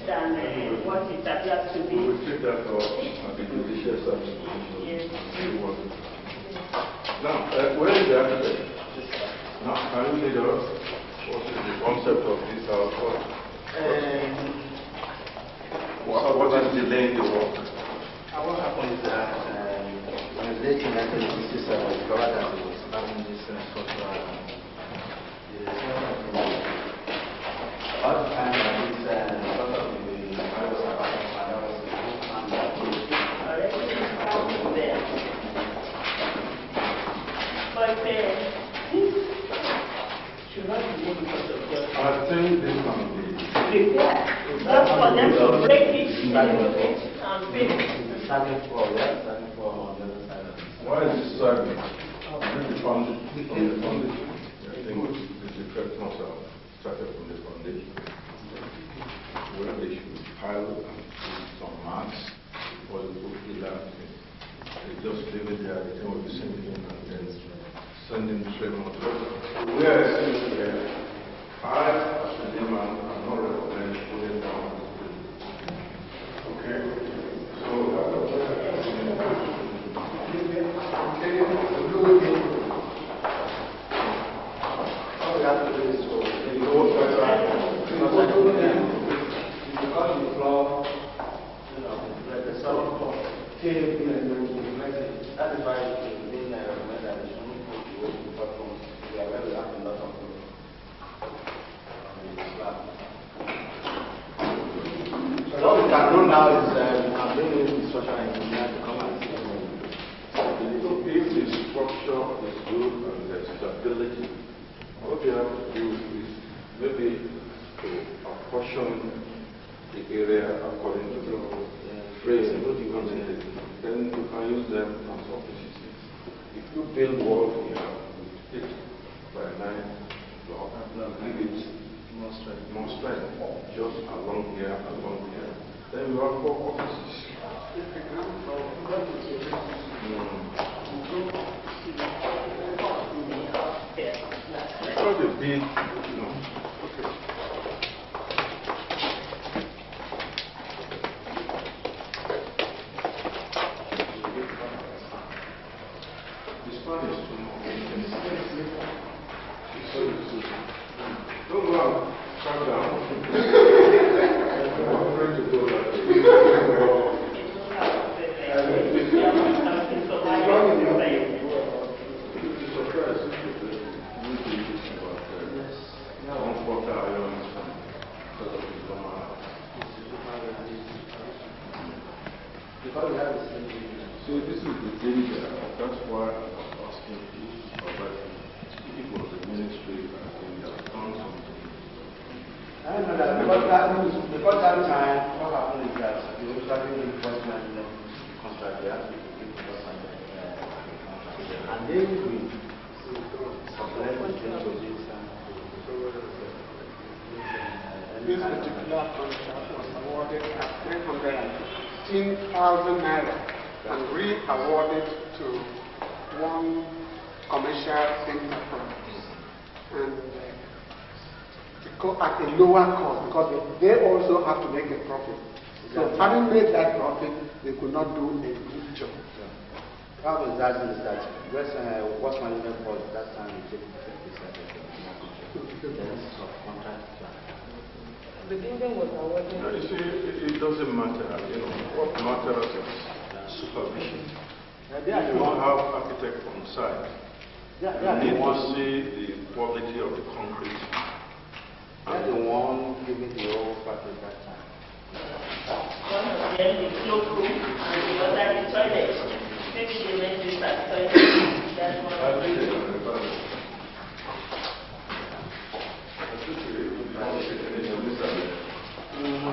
than what it appears to be. We will take that off and the judicial service commission. Yes. Now, where is the architect? Now, can you lead us? What is the concept of this house? What is delaying the work? What happened is that in the late 1960s, we discovered that it was having this structural. All the time that this sort of the virus around, and that was the whole plan that was there. But this should not be made because of your. I think this can be. Just for them to break it and build. starting for on the other side of it. Why is this side? The foundation. I think the first must have started from the foundation. Where they should pile and put some marks before they put pillar. They just leave it there, they will be sinking and then sending straight motor. We are still here. I, as a layman, am not recommending putting down. Okay? All we have to do is to go because the floor, the solid floor, that is why we recommend that we shouldn't put the old platforms where we have a lot of room. So what we can do now is we can bring in the social engineer to come and see. If the structure is good and there's stability, what you have to do is maybe to apportion the area according to the phrase then you can use them as offices. If you build wall here with 8 by 9 block, give it more strength, just along here, then you have 4 offices. Because the big, okay. the danger. That's why I was asking you to provide people of the ministry that they have done something. I know that because that time, what happened is that the starting enforcement contract, they have to give enforcement contract. And they will supplement the position. This particular contract was awarded at 315,000 naira and re-awarded to one commercial enterprise. And at a lower cost because they also have to make a profit. So having made that profit, they could not do a good job. How was that is that West Management for that time we take 50% of the contract plan. The building was awarded. No, you see, it doesn't matter. What matters is supervision. If you have architect on site, you need to see the quality of the concrete. They're the one giving the whole package that time. One of them the cloakroom and the other the toilet. Maybe they went to that toilet. That's one of them.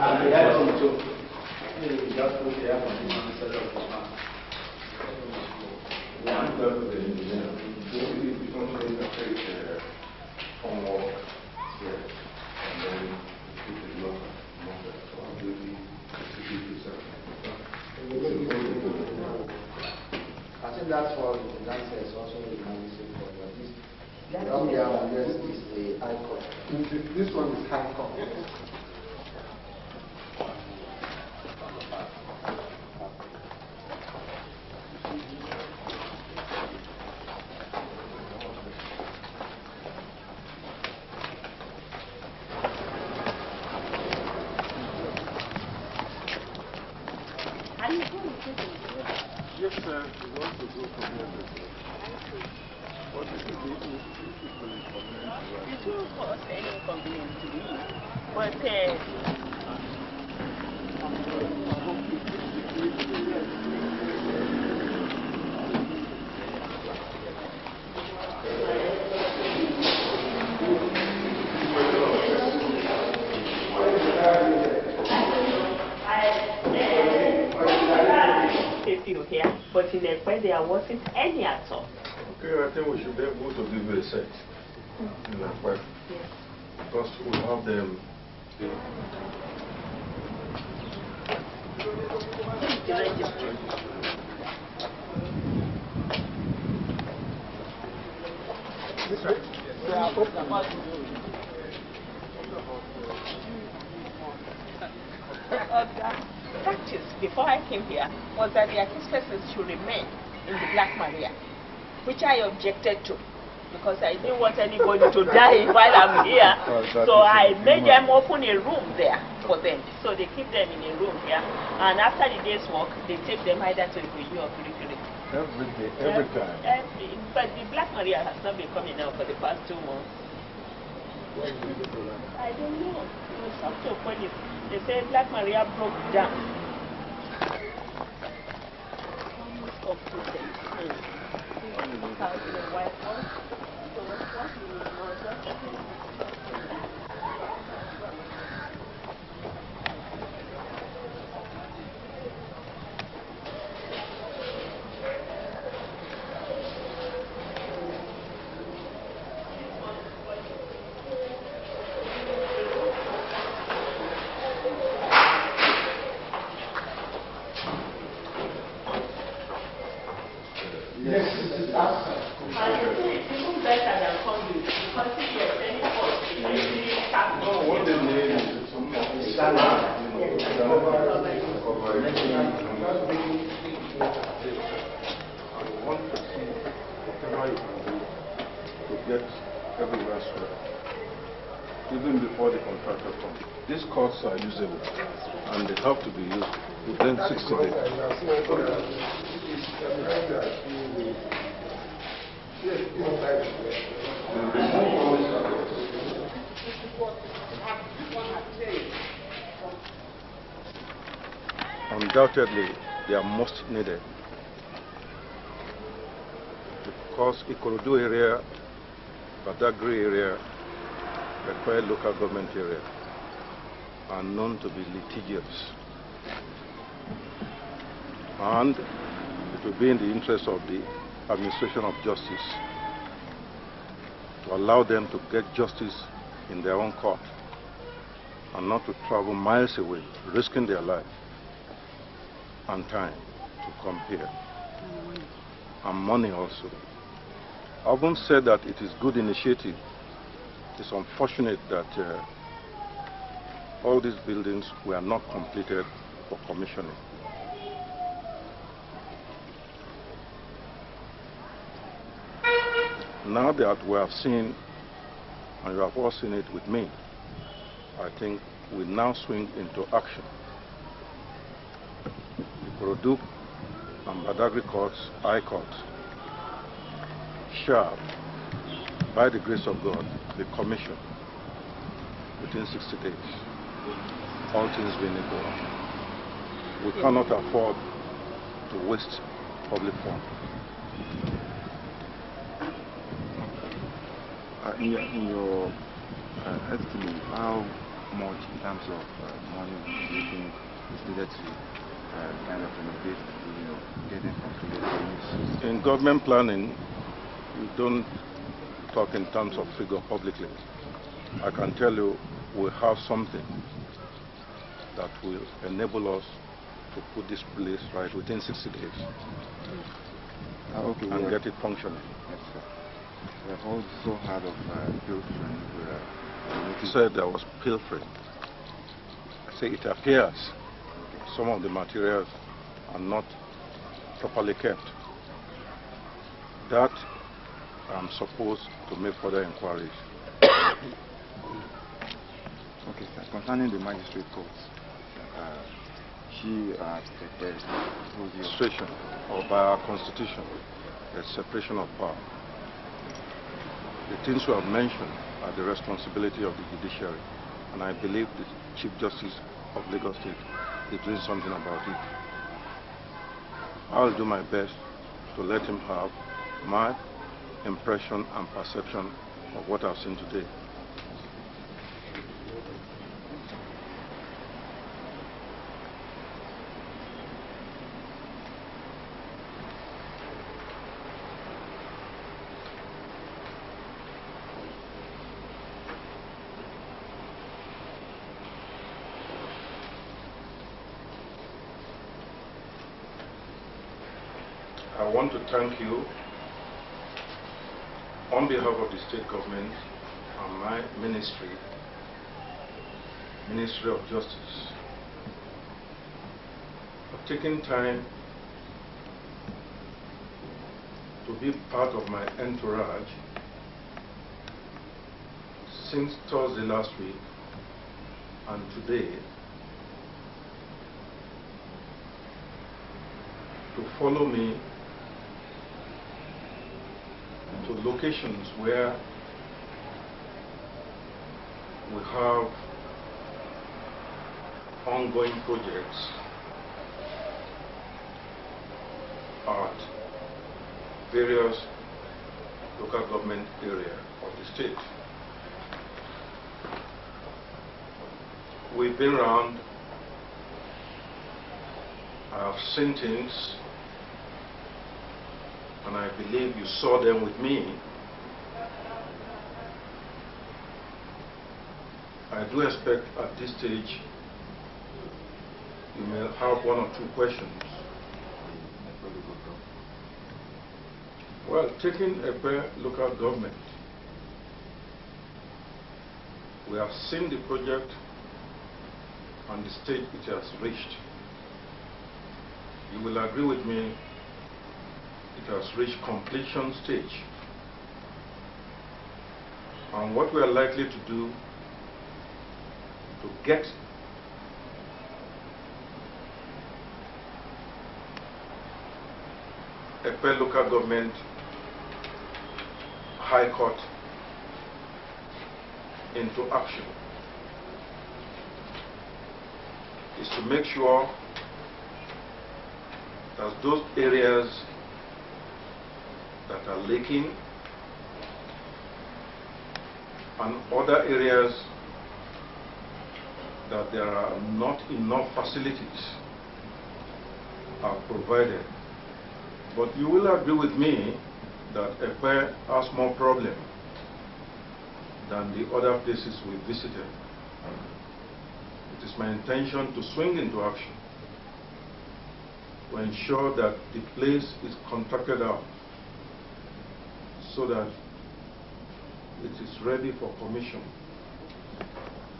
And the air conditioner. Just put the air conditioner instead of the fan. One does the engineer. You don't take homework here. And then put it local. So I'm doing 60%. I think that's what the dancer is also recognizing for this. Down here on this is the high court. This one is high court. Yes, sir. We want to go from here. What is the It will cause any inconvenience to me. But here, but in the way there wasn't any at all. Okay, I think we should be able to give you a set in that way. Yes. Because we have them. The registry. This way? Practice before I came here was that the accused persons should remain in the Black Maria, which I objected to because I didn't want anybody to die while I'm here. So I made them open a room there for them. So they keep them in a room here, and after the day's work, they take them either to Ikeja or Agric. Every day, every time. But the Black Maria has not been coming out for the past 2 months. I don't know. It was up to police. They say Black Maria broke down. Almost completed. House in the White House. So what we know Yes, it is outside. and it's even better than conduit because if you're any force, it's really tough. No, what they need is some one person, whatever you can do to get everywhere swept, even before the contractor comes. These courts are usable and they have to be used within 60 days. Undoubtedly, they are most needed. because Ikorodu area, Badagry area, Ekwe local government area are known to be litigious. And it will be in the interest of the administration of justice to allow them to get justice in their own court and not to travel miles away, risking their life and time to come here, and money also. I haven't said that it is good initiative. It's unfortunate that all these buildings were not completed for commissioning. Now that we have seen, and you have all seen it with me, I think we now swing into action. Ikorodu and Badagry courts, High Court, shall, by the grace of God, be commissioned within 60 days, all things being equal. We cannot afford to waste public funds. In your estimate, how much in terms of money do you think is needed to kind of renovate, getting completed? In government planning, we don't talk in terms of figure publicly. I can tell you we have something that will enable us to put this place right within 60 days and get it functioning. Yes, sir. We have also heard of pilfering. You said there was pilfering. I say it appears some of the materials are not properly kept. That I'm supposed to make further inquiries. Okay, sir. Concerning the magistrate courts, she administration, or by our constitution, there's separation of power. The things you have mentioned are the responsibility of the judiciary, and I believe the Chief Justice of Lagos State is doing something about it. I'll do my best to let him have my impression and perception of what I've seen today. I want to thank you on behalf of the state government and my ministry, Ministry of Justice, for taking time to be part of my entourage since Thursday last week and today, to follow me to locations where we have ongoing projects at various local government areas of the state. We've been around, I have seen things, and I believe you saw them with me. I do expect at this stage you may have one or two questions. Well, taking Ekpe local government, we have seen the project and the stage it has reached. You will agree with me, it has reached completion stage. And what we are likely to do to get Ekpe local government High Court into action is to make sure that those areas that that are leaking, and other areas that there are not enough facilities are provided. But you will agree with me that Ekpe has more problem than the other places we visited. It is my intention to swing into action to ensure that the place is contracted out so that it is ready for commission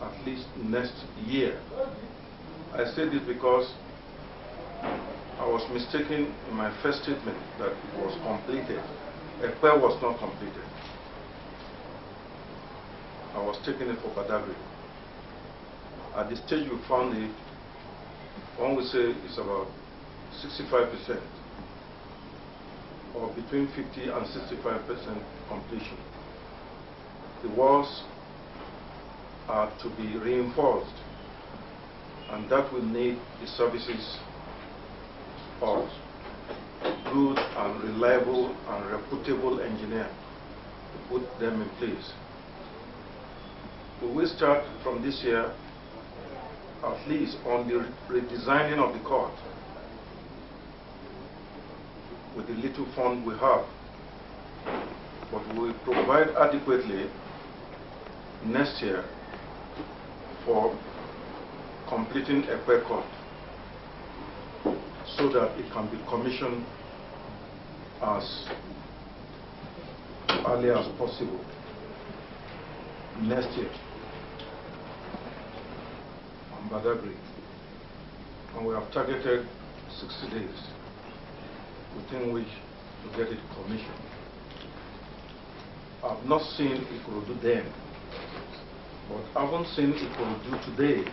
at least next year. I say this because I was mistaken in my first statement that it was completed. Ekpe was not completed. I was taking it for Badagry. At the stage we found it, one would say it's about 65%, or between 50 and 65% completion. The walls are to be reinforced, and that will need the services of good and reliable and reputable engineer to put them in place. We will start from this year at least on the redesigning of the court with the little fund we have, but we will provide adequately next year for completing Ekpe court so that it can be commissioned as early as possible next year on Badagry. And we have targeted 60 days within which to get it commissioned. I've not seen Ikorodu then, but having seen Ikorodu today,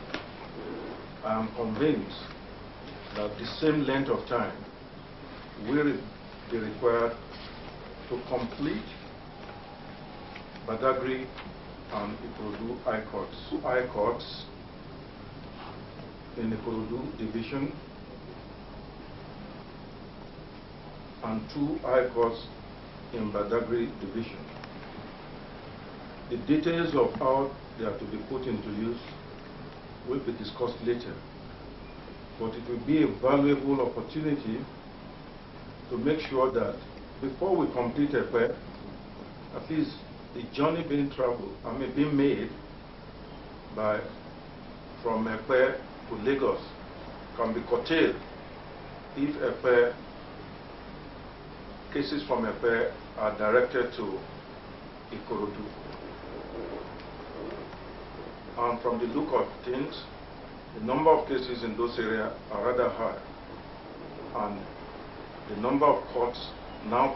I am convinced that the same length of time will be required to complete Badagry and Ikorodu high courts in Ikorodu division and 2 high courts in Badagry division. The details of how they are to be put into use will be discussed later, but it will be a valuable opportunity to make sure that before we complete Ekpe, at least the journey being traveled, being made from Ekpe to Lagos can be curtailed if Ekpe cases from Ekpe are directed to Ikorodu. And from the look of things, the number of cases in those areas are rather high, and the number of courts now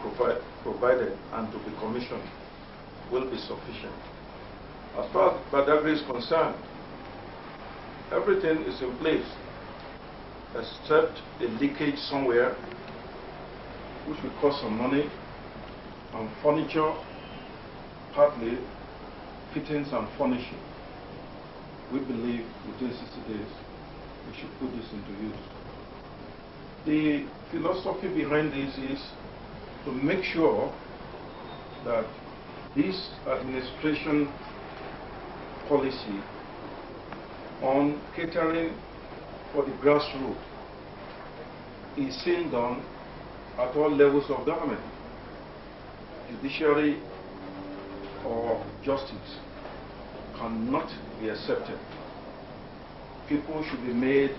provided and to be commissioned will be sufficient. As far as Badagry is concerned, everything is in place except a leakage somewhere which will cost some money, and furniture, partly fittings and furnishing. We believe within 60 days we should put this into use. The philosophy behind this is to make sure that this administration policy on catering for the grassroots is seen done at all levels of government, judiciary or justice cannot be accepted. People should be made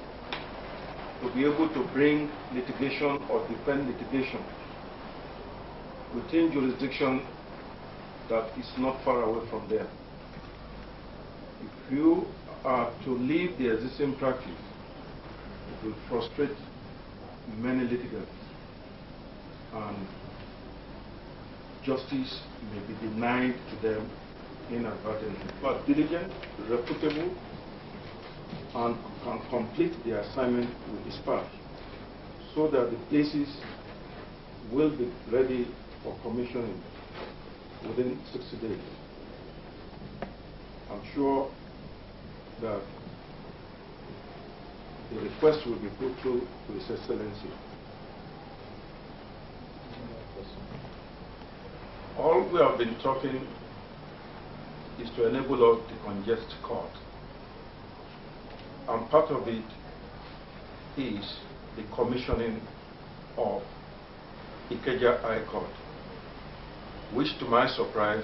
to be able to bring litigation or defend litigation within jurisdiction that is not far away from them. If you are to leave the existing practice, it will frustrate many litigants, and justice may be denied to them inadvertently. But diligent, reputable, and can complete the assignment with dispatch so that the places will be ready for commissioning within 60 days. I'm sure that the request will be put through to His Excellency. what we have been talking is to enable us to decongest court. And part of it is the commissioning of Ikeja High Court, which to my surprise,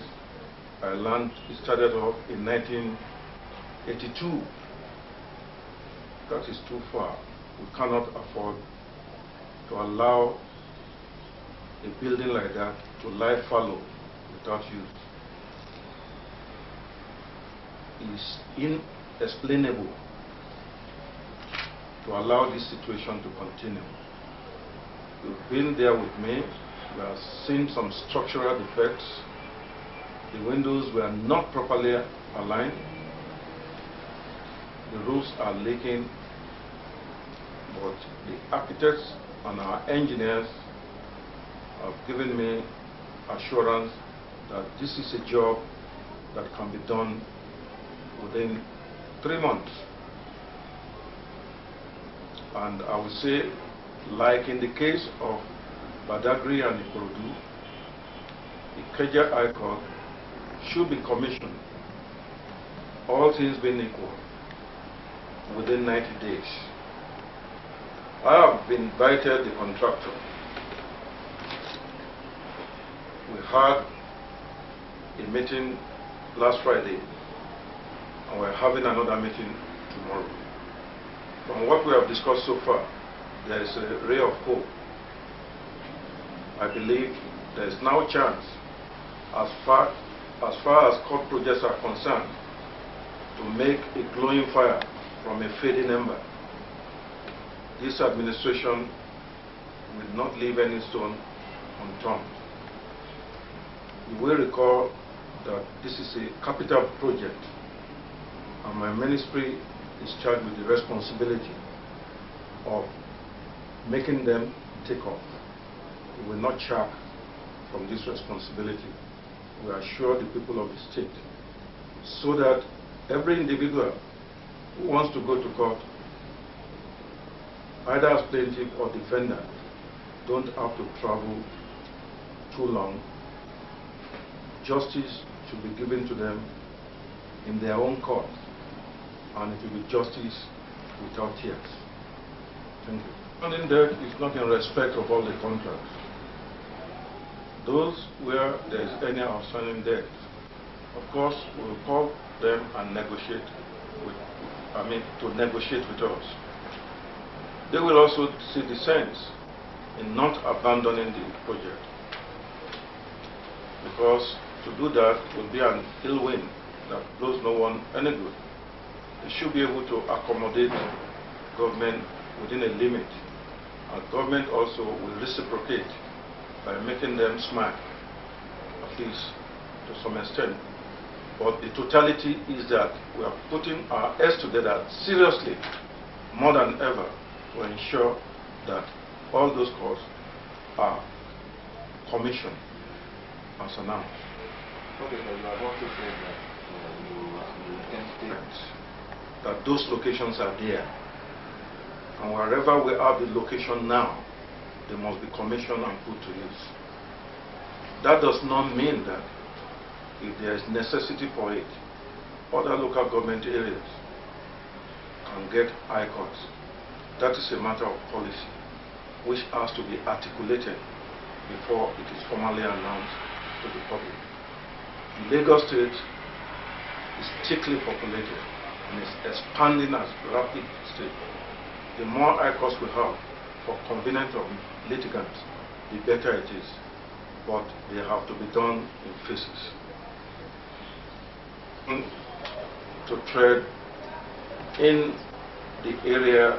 I learned it started off in 1982. That is too far. We cannot afford to allow a building like that to lie fallow without use. It is inexplainable to allow this situation to continue. You've been there with me. You have seen some structural defects. The windows were not properly aligned. The roofs are leaking. But the architects and our engineers have given me assurance that this is a job that can be done within 3 months. And I would say, like in the case of Badagry and Ikorodu, Ikeja High Court should be commissioned, all things being equal, within 90 days. I have invited the contractor. We had a meeting last Friday, and we're having another meeting tomorrow. From what we have discussed so far, there is a ray of hope. I believe there is now a chance, as far as court projects are concerned, to make a glowing fire from a fading ember. This administration will not leave any stone unturned. You will recall that this is a capital project, and my ministry is charged with the responsibility of making them take off. We will not shy from this responsibility. We assure the people of the state so that every individual who wants to go to court, either as plaintiff or defendant, don't have to travel too long. Justice should be given to them in their own court, and it will be justice without tears. Thank you. Funding debt is not in respect of all the contracts. Those where there is any outstanding debt, of course, we will call them and negotiate to negotiate with us. They will also see the sense in not abandoning the project, because to do that will be an ill wind that blows no one any good. They should be able to accommodate government within a limit, and government also will reciprocate by making them smile, at least to some extent. But the totality is that we are putting our heads together seriously, more than ever, to ensure that all those costs are commissioned as announced. Okay, but you have also said that you intend that those locations are there. And wherever we have the location now, they must be commissioned and put to use. That does not mean that if there is necessity for it, other local government areas can get high courts. That is a matter of policy, which has to be articulated before it is formally announced to the public. Lagos State is thickly populated and is expanding as a rapid state. The more high courts we have for convenience of litigants, the better it is. But they have to be done in phases. To tread in the area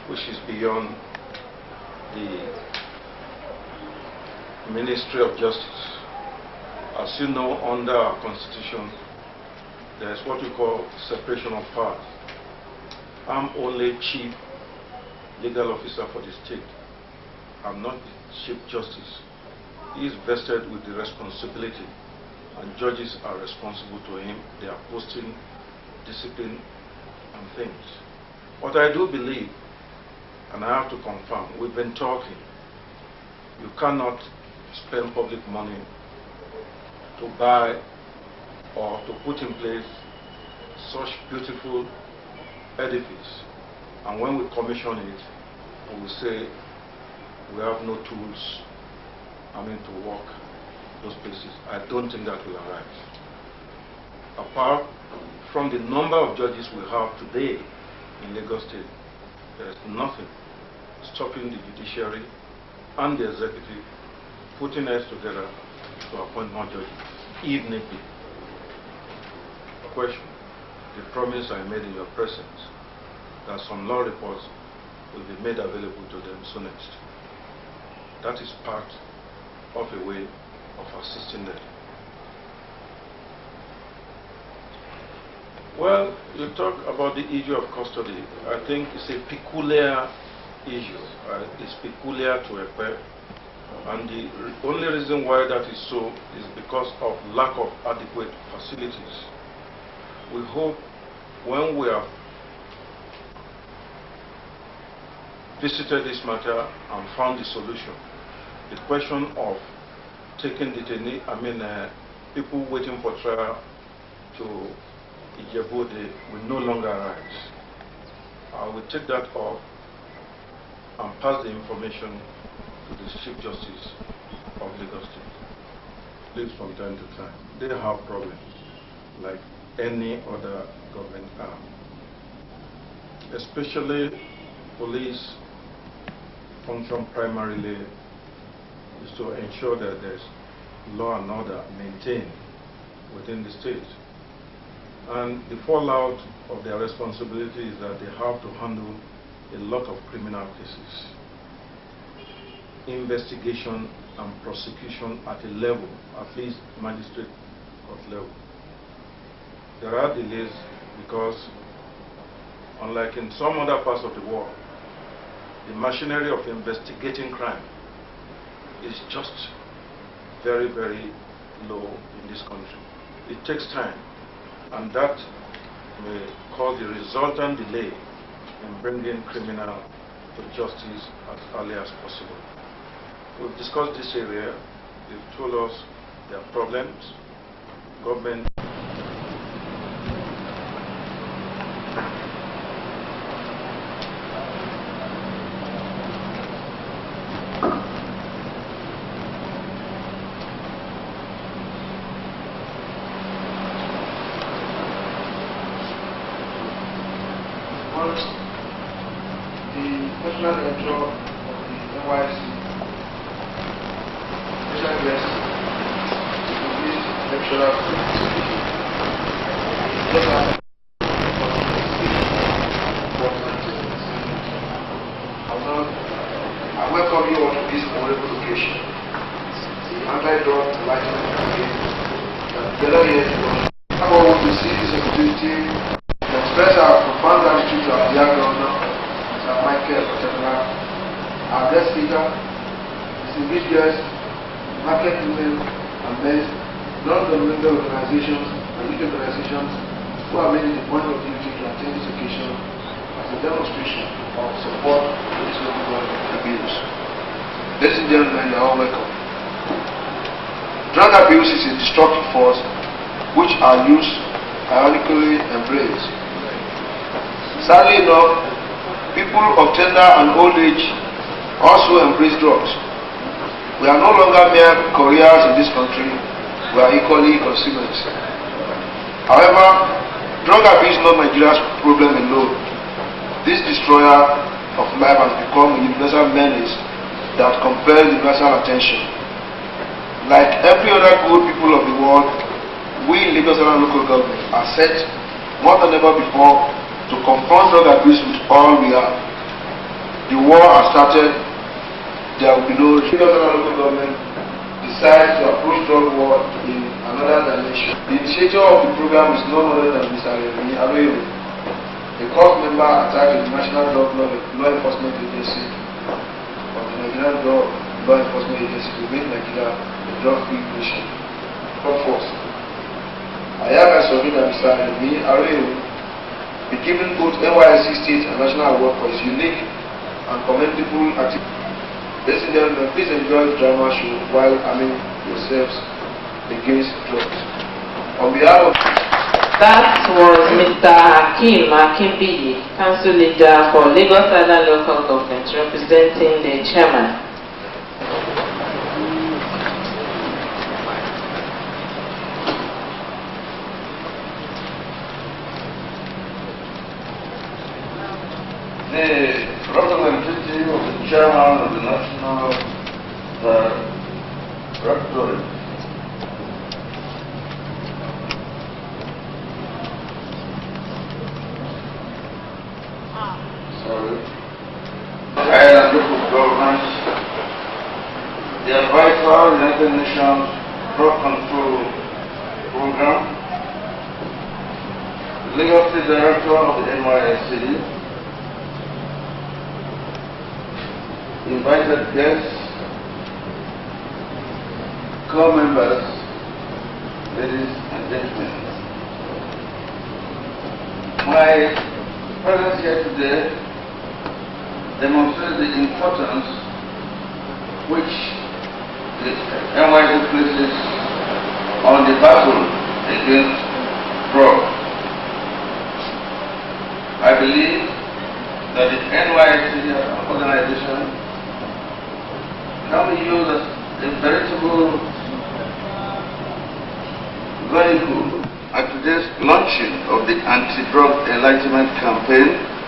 which is beyond the Ministry of Justice. As you know, under our Constitution, there is what we call separation of powers. I'm only Chief Legal Officer for the state. I'm not the Chief Justice. He is vested with the responsibility, and judges are responsible to him. They are posting discipline and things. What I do believe, and I have to confirm, we've been talking, you cannot spend public money to buy or to put in place such beautiful edifice. And when we commission it, we will say we have no tools, to work those places. I don't think that will arise. Apart from the number of judges we have today in Lagos State, there is nothing stopping the judiciary and the executive putting heads together to appoint more judges, if need be. A question, the promise I made in your presence, that some law reports will be made available to them soonest. That is part of a way of assisting them. Well, you talk about the issue of custody. I think it's a peculiar issue. It's peculiar to Epe. And the only reason why that is so is because of lack of adequate facilities. We hope when we have visited this matter and found the solution, the question of taking detainee, people waiting for trial to Ikeja will no longer arise. I will take that up and pass the information to the Chief Justice of Lagos State. Please, from time to time, they have problems like any other government arm. Especially police function primarily is to ensure that there's law and order maintained within the state. And the fallout of their responsibility is that they have to handle a lot of criminal cases. Investigation and prosecution at a level, at least magistrate court level. There are delays because, unlike in some other parts of the world, the machinery of investigating crime is just very, very low in this country. It takes time, and that may cause the resultant delay in bringing criminal to justice as early as possible. We've discussed this area. They've told us there are problems. Government national director of the NYC, special guest, police lecturer, I welcome you all to this honorable occasion. The anti-drug license campaign together here I want to see this opportunity to express our profound gratitude to our dear governor, Michael, our guest speaker, distinguished guests, market women and men, non-governmental organizations and youth organizations who have made it a point of duty to attend this occasion as a demonstration of support for this local government abuse. Ladies and gentlemen, you are all welcome. Drug abuse is a destructive force which our youth ironically embrace. Sadly enough, people of tender and old age also embrace drugs. We are no longer mere couriers in this country, we are equally consumers. However, drug abuse is not Nigeria's problem alone. This destroyer of life has become a universal menace that compels universal attention. Like every other good people of the world, we in Lagos local government are set more than ever before to confront drug abuse with all we have. The war has started. There will be no Lagos local government decides to approach drug war in another dimension. The initiator of the program is none other than Mr. Agric, a court member attacked the National Drug Law Enforcement Agency of the Nigerian Drug Law Enforcement Agency to make Nigeria a drug-free nation. Force. I hereby submit that Mr. Agric be given both NYSC State and National Award for his unique and commendable activity. Ladies and gentlemen, please enjoy the drama show while arming yourselves against drugs. On behalf of That was Mr. Hakim Bidi, Council Leader for Lagos Island Local Government, representing the Chairman. the representative of the Chairman of the National Directorate. Island local governments, the advisor of the United Nations Drug Control Program, the Lagos State Director of the NYSC, invited guests, co-members, ladies and gentlemen. My presence here today demonstrates the importance which the NYSC places on the battle against drugs. I believe that the NYSC as an organization can be used as a veritable vehicle at today's launching of the anti-drug enlightenment campaign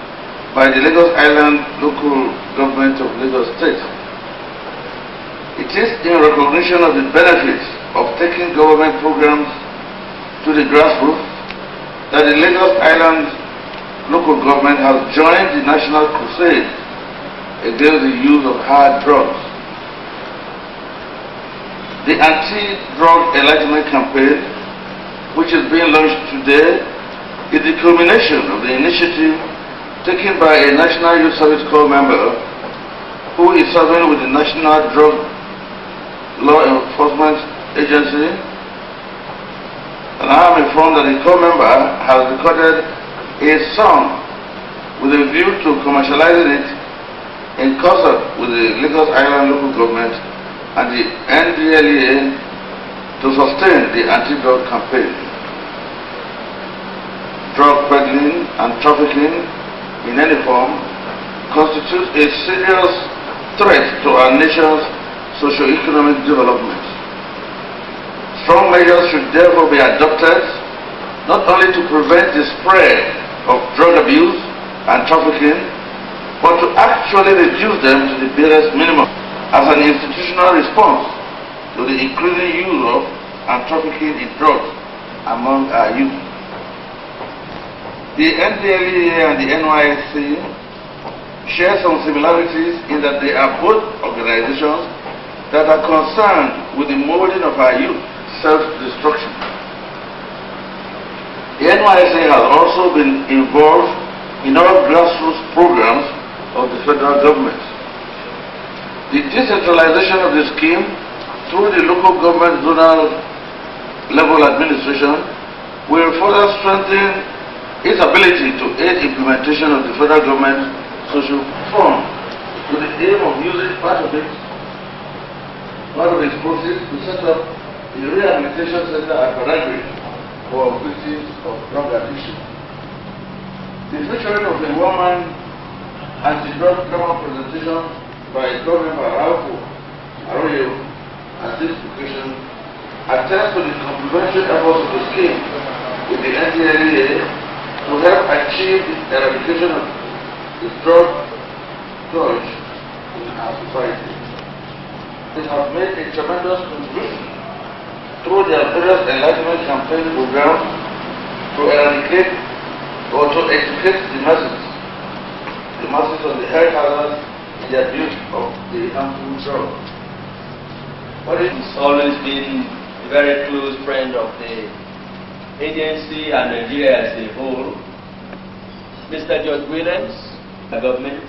by the Lagos Island Local Government of Lagos State. It is in recognition of the benefits of taking government programs to the grassroots that the Lagos Island Local Government has joined the national crusade against the use of hard drugs. The anti-drug enlightenment campaign, which is being launched today, is the culmination of the initiative taken by a National Youth Service Corps member who is serving with the National Drug Law Enforcement Agency. And I am informed that the Corps member has recorded a song with a view to commercializing it in concert with the Lagos Island Local Government and the NDLEA to sustain the anti-drug campaign. Drug peddling and trafficking in any form constitutes a serious threat to our nation's socio-economic development. Strong measures should therefore be adopted not only to prevent the spread of drug abuse and trafficking, but to actually reduce them to the barest minimum as an institutional response to the increasing use of and trafficking in drugs among our youth. The NDLEA and the NYSC share some similarities in that they are both organizations that are concerned with the molding of our youth self-destruction. The NYSC has also been involved in all grassroots programs of the federal government. The decentralization of the scheme through the local government zonal level administration will further strengthen its ability to aid implementation of the federal government social fund with the aim of using part of its proceeds to set up a rehabilitation center at Agric for victims of drug addiction. The featuring of a woman anti-drug drama presentation by Governor Ralph Arroyo at this occasion attests to the complementary efforts of the scheme with the NDLEA to help achieve the eradication of the drug scourge in our society. They have made a tremendous contribution through their various enlightenment campaign programs to eradicate or to educate the masses on the health hazards in the abuse of the harmful drug. But it's always been a very close friend of the agency and Nigeria as a whole. Mr. George Williams, the government,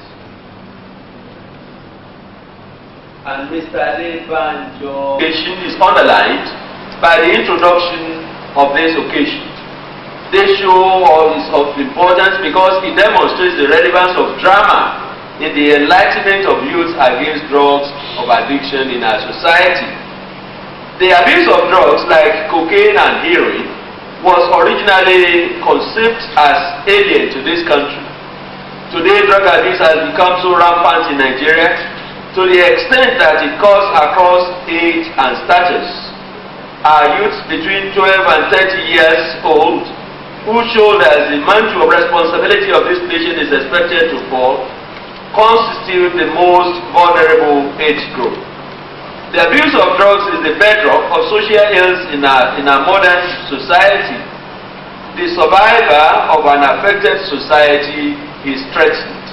and Mr. Lebanjo is underlined by the introduction of this occasion. This show is of importance because it demonstrates the relevance of drama in the enlightenment of youth against drugs of addiction in our society. The abuse of drugs like cocaine and heroin was originally conceived as alien to this country. Today, drug abuse has become so rampant in Nigeria to the extent that it cuts across age and status. Our youths between 12 and 30 years old, whose shoulders the mantle of responsibility of this nation is expected to fall, constitute the most vulnerable age group. The abuse of drugs is the bedrock of social ills in our modern society. The survivor of an affected society is threatened.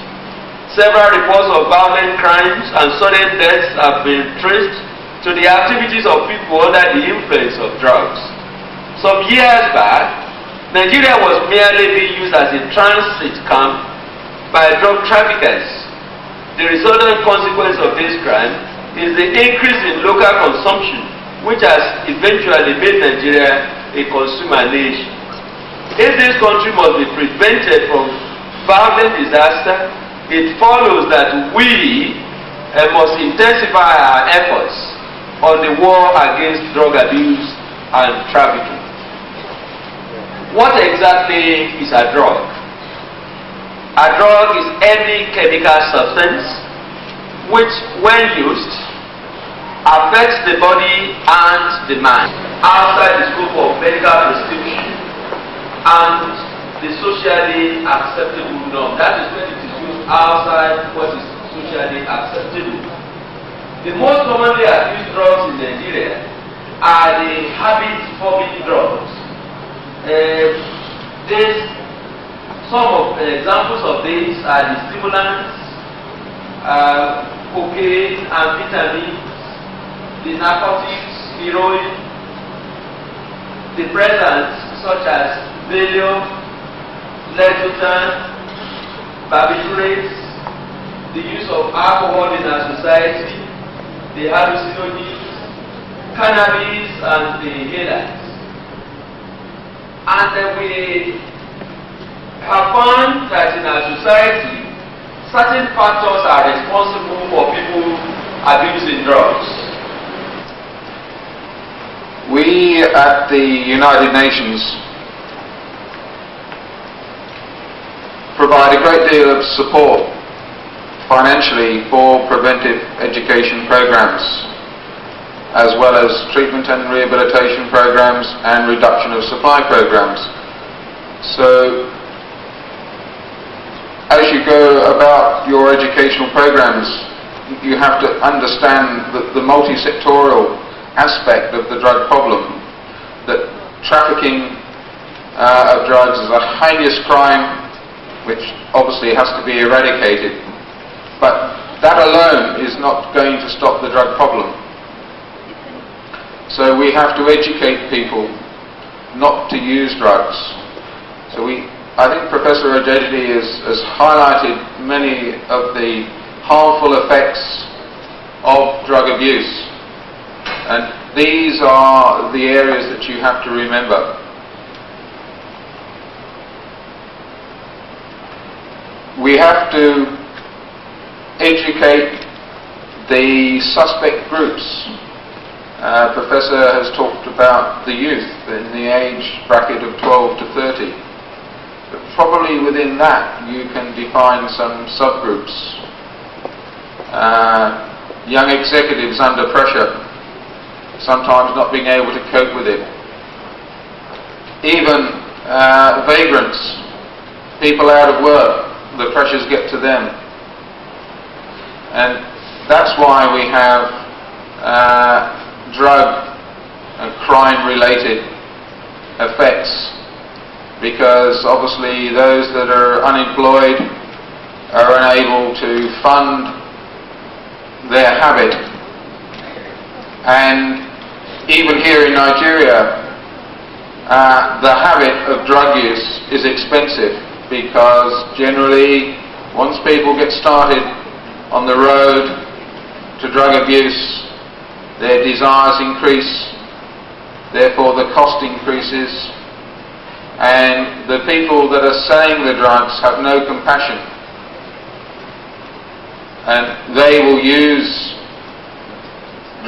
Several reports of violent crimes and sudden deaths have been traced to the activities of people under the influence of drugs. Some years back, Nigeria was merely being used as a transit camp by drug traffickers. The resultant consequence of this crime is the increase in local consumption, which has eventually made Nigeria a consumer nation. If this country must be prevented from violent disaster, it follows that we must intensify our efforts on the war against drug abuse and trafficking. What exactly is a drug? A drug is any chemical substance which, when used, affects the body and the mind outside the scope of medical prescription and the socially acceptable norm. That is when it is used outside what is socially acceptable. The most commonly abused drugs in Nigeria are the habit-forming drugs. Some of the examples of these are the stimulants, cocaine, amphetamines, the narcotics, heroin, depressants such as Valium, Lexotan, barbiturates, the use of alcohol in our society, the hallucinogens, cannabis, and the inhalers. And we have found that in our society, certain factors are responsible for people abusing drugs. We at the United Nations provide a great deal of support financially for preventive education programs, as well as treatment and rehabilitation programs and reduction of supply programs. So, as you go about your educational programs, you have to understand the multi-sectorial aspect of the drug problem, that trafficking of drugs is a heinous crime which obviously has to be eradicated, but that alone is not going to stop the drug problem. So we have to educate people not to use drugs. So I think Professor Ikeja has highlighted many of the harmful effects of drug abuse, and these are the areas that you have to remember. We have to educate the suspect groups. Professor has talked about the youth in the age bracket of 12 to 30. But probably within that you can define some subgroups. Young executives under pressure, sometimes not being able to cope with it. Even vagrants, people out of work, the pressures get to them. And that's why we have drug and crime-related effects, because obviously those that are unemployed are unable to fund their habit. And even here in Nigeria, the habit of drug use is expensive, because generally once people get started on the road to drug abuse, their desires increase, therefore the cost increases, and the people that are selling the drugs have no compassion, and they will use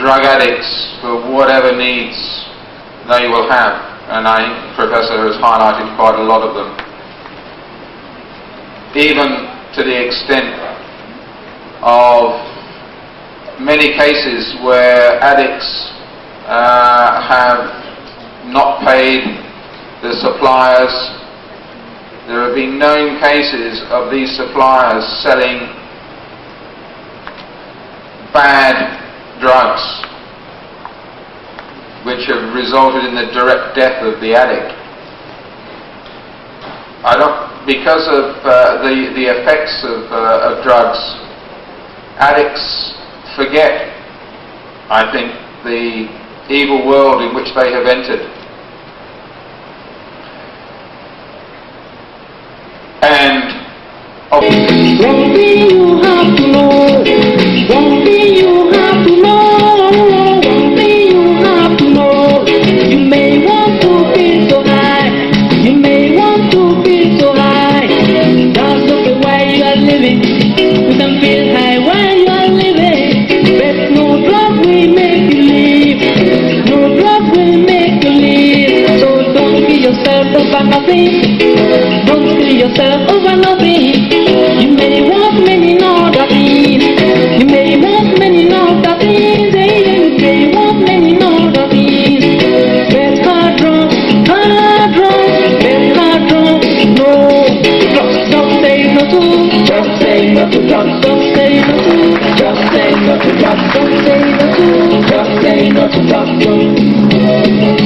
drug addicts for whatever needs they will have, and I think the Professor has highlighted quite a lot of them, even to the extent of many cases where addicts have not paid the suppliers. There have been known cases of these suppliers selling bad drugs which have resulted in the direct death of the addict. Because of the effects of drugs, addicts forget, I think, the evil world in which they have entered. And one thing you have to know, one thing you have to know, one thing you have to know. You may want to be so high, you may want to be so high. That's not the way you are living. You can feel high while you are living, but no drug will make you live. No drug will make you live. So don't kill yourself over nothing. Don't kill yourself over nothing. You may want many other things. You may want many other things. You may want many other things. But hard drugs, but hard drugs, no. Drugs, don't say no to. Just say no to drugs. Don't say no to. Just say no to drugs. Don't say no to. Just say no to drugs. Just say no. Just say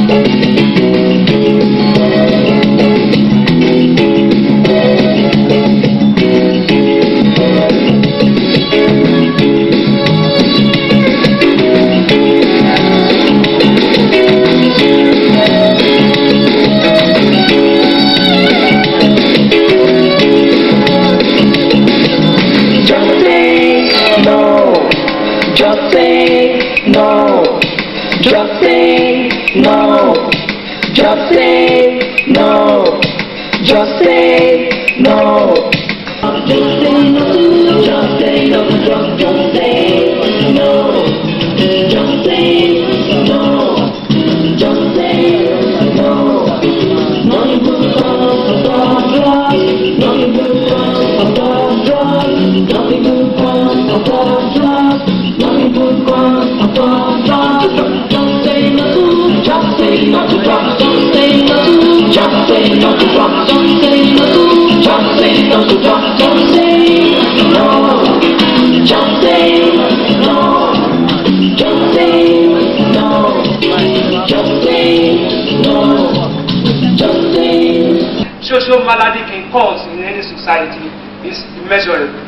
no. Just say no. Just say no. Just say no. Just say no. Just say no. Just say no. Just say no. No good drugs. No good drugs. Nothing good drugs. Nothing good drugs. Just say no. Just say no to drugs. Just say no. Just say no to drugs. Just say no. Just say no to drugs. Just say no. Just say no. Just say no. Just say no. Just say. Social malady can cause in any society is immeasurable.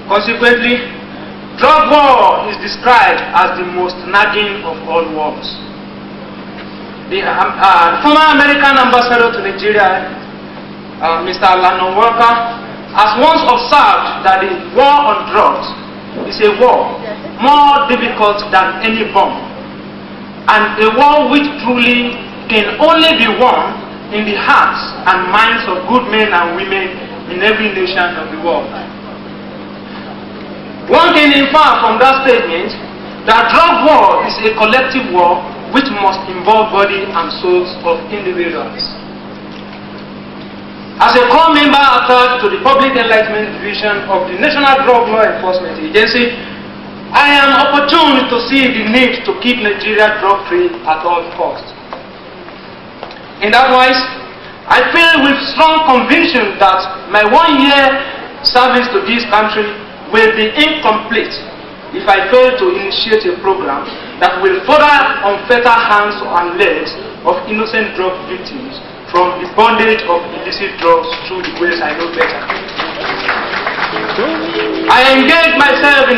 Consequently, drug war is described as the most nagging of all wars. The former American ambassador to Nigeria, Mr. Landon Walker, has once observed that the war on drugs is a war more difficult than any bomb, and a war which truly can only be won in the hearts and minds of good men and women in every nation of the world. One can infer from that statement that drug war is a collective war which must involve body and souls of individuals. As a core member attached to the Public Enlightenment Division of the National Drug Law Enforcement Agency, I am opportune to see the need to keep Nigeria drug-free at all costs. In that wise, I feel with strong conviction that my 1-year service to this country will be incomplete if I fail to initiate a program that will further unfetter hands and legs of innocent drug victims from the bondage of illicit drugs through the ways I know better. I engage myself in